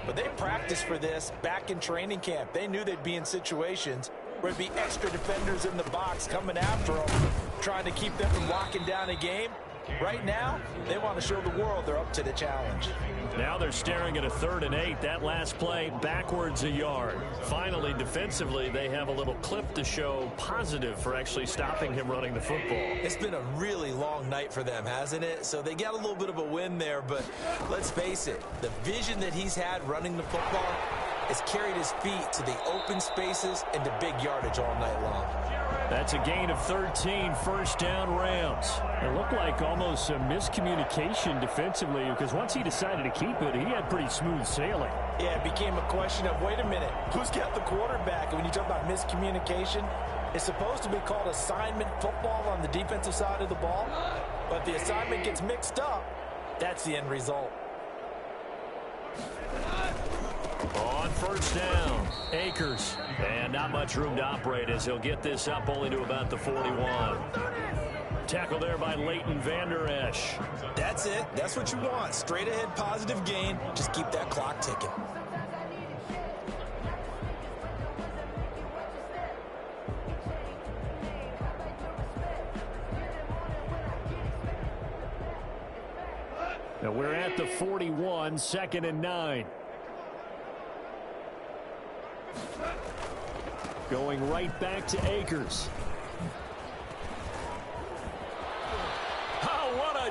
but they practiced for this back in training camp. They knew they'd be in situations where there'd be extra defenders in the box coming after them, trying to keep them from locking down a game. Right now, they want to show the world they're up to the challenge. Now they're staring at a 3rd and 8. That last play backwards a yard. Finally, defensively, they have a little clip to show positive for actually stopping him running the football. It's been a really long night for them, hasn't it? So they got a little bit of a win there, but let's face it, the vision that he's had running the football has carried his feet to the open spaces and to big yardage all night long. That's a gain of 13, 1st down Rams. It looked like almost a miscommunication defensively because once he decided to keep it, he had pretty smooth sailing. Yeah, it became a question of, wait a minute, who's got the quarterback? And when you talk about miscommunication, it's supposed to be called assignment football on the defensive side of the ball. But if the assignment gets mixed up, that's the end result. On 1st down, Akers. And not much room to operate as he'll get this up only to about the 41. Tackle there by Leighton Vander Esch. That's it. That's what you want. Straight ahead positive gain. Just keep that clock ticking. Now we're at the 41, 2nd and 9. Going right back to Akers.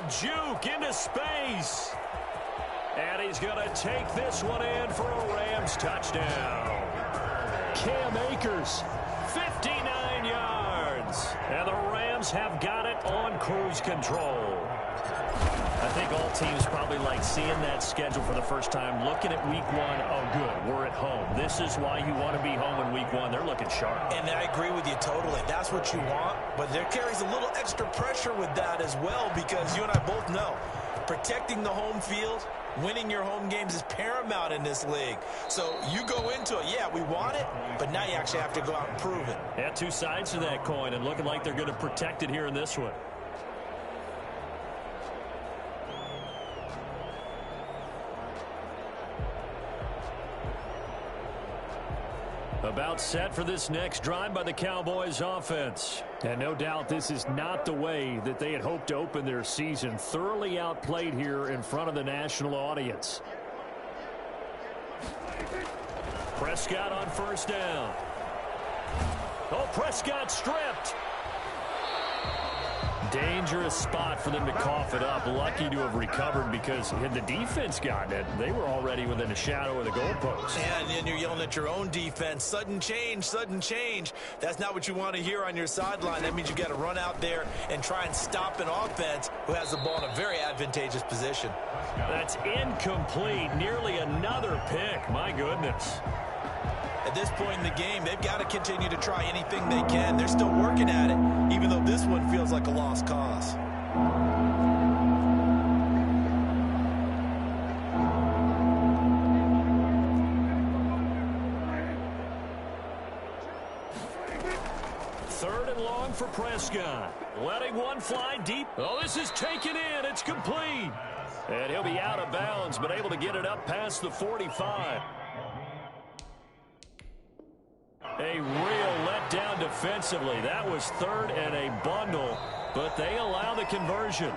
a juke into space. And he's going to take this one in for a Rams touchdown. Cam Akers, 59 yards. And the Rams have got it on cruise control. I think all teams probably like seeing that schedule for the first time, looking at week one. Oh, good, we're at home. This is why you want to be home in week one. They're looking sharp. And I agree with you totally. That's what you want. But there carries a little extra pressure with that as well, because you and I both know protecting the home field, winning your home games is paramount in this league. So you go into it, yeah, we want it, but now you actually have to go out and prove it. Yeah, two sides to that coin, and looking like they're going to protect it here in this one. About set for this next drive by the Cowboys offense. And no doubt this is not the way that they had hoped to open their season. Thoroughly outplayed here in front of the national audience. Prescott on first down. Oh, Prescott stripped. Dangerous spot for them to cough it up. Lucky to have recovered, because had the defense gotten it, they were already within a shadow of the goalpost. And then you're yelling at your own defense. Sudden change, sudden change. That's not what you want to hear on your sideline. That means you got to run out there and try and stop an offense who has the ball in a very advantageous position. That's incomplete. Nearly another pick. My goodness. At this point in the game, they've got to continue to try anything they can. They're still working at it, even though this one feels like a lost cause. Third and long for Prescott. Letting one fly deep. Oh, this is taken in. It's complete. And he'll be out of bounds, but able to get it up past the 45. A real letdown defensively. That was third and a bundle, but they allow the conversion.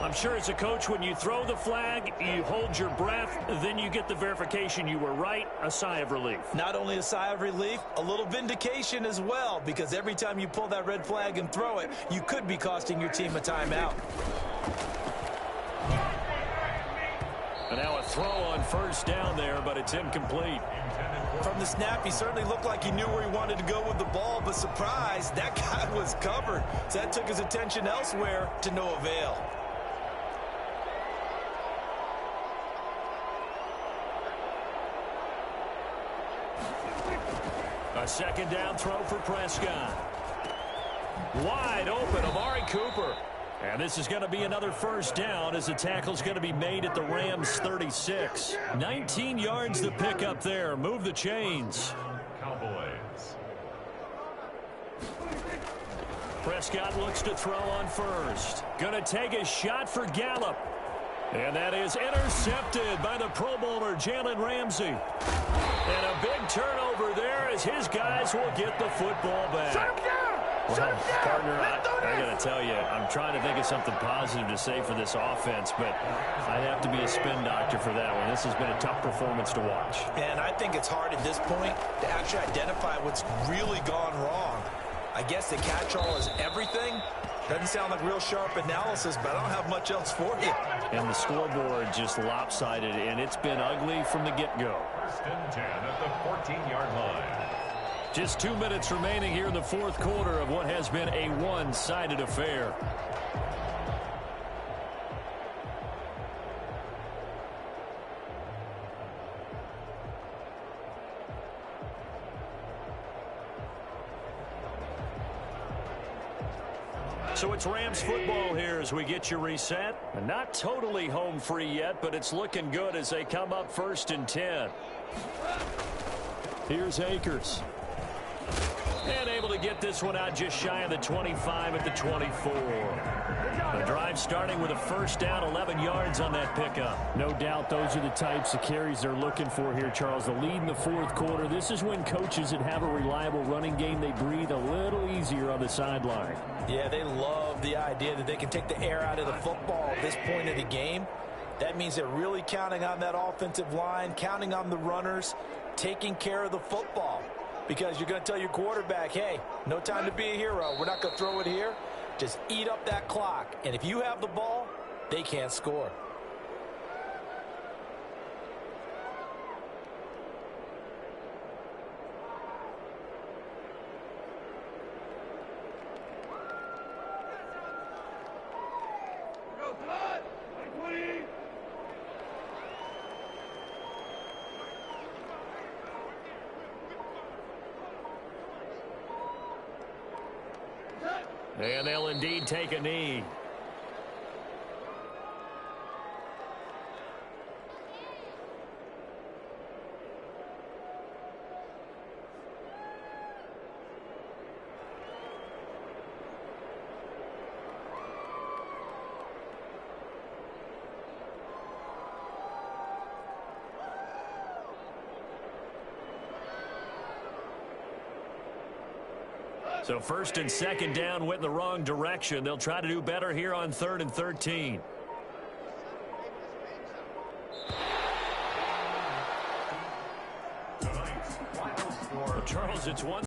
I'm sure as a coach, when you throw the flag, you hold your breath, then you get the verification you were right, a sigh of relief. Not only a sigh of relief, a little vindication as well, because every time you pull that red flag and throw it, you could be costing your team a timeout. And now a throw on first down there, but it's incomplete. From the snap, he certainly looked like he knew where he wanted to go with the ball, but surprise, that guy was covered. So that took his attention elsewhere to no avail. A second down throw for Prescott. Wide open, Amari Cooper. And this is going to be another first down, as the tackle's going to be made at the Rams 36. 19 yards to pick up there. Move the chains. Cowboys. Prescott looks to throw on first. Going to take a shot for Gallup. And that is intercepted by the Pro Bowler, Jalen Ramsey. And a big turnover there, as his guys will get the football back. Shut him down! Well, partner, I got to tell you, I'm trying to think of something positive to say for this offense, but I'd have to be a spin doctor for that one. This has been a tough performance to watch. And I think it's hard at this point to actually identify what's really gone wrong. I guess the catch-all is everything. Doesn't sound like real sharp analysis, but I don't have much else for you. And the scoreboard just lopsided, and it's been ugly from the get-go. First and 10 at the 14-yard line. Just 2 minutes remaining here in the fourth quarter of what has been a one-sided affair. So it's Rams football here as we get you reset. Not totally home free yet, but it's looking good as they come up first and 10. Here's Akers. And able to get this one out just shy of the 25 at the 24. The drive starting with a first down, 11 yards on that pickup. No doubt those are the types of carries they're looking for here, Charles. The lead in the fourth quarter. This is when coaches that have a reliable running game, they breathe a little easier on the sideline. Yeah, they love the idea that they can take the air out of the football at this point of the game. That means they're really counting on that offensive line, counting on the runners, taking care of the football. Because you're going to tell your quarterback, hey, no time to be a hero. We're not going to throw it here. Just eat up that clock. And if you have the ball, they can't score. And they'll indeed take a knee. So first and second down went in the wrong direction. They'll try to do better here on 3rd and 13. Charles, it's one.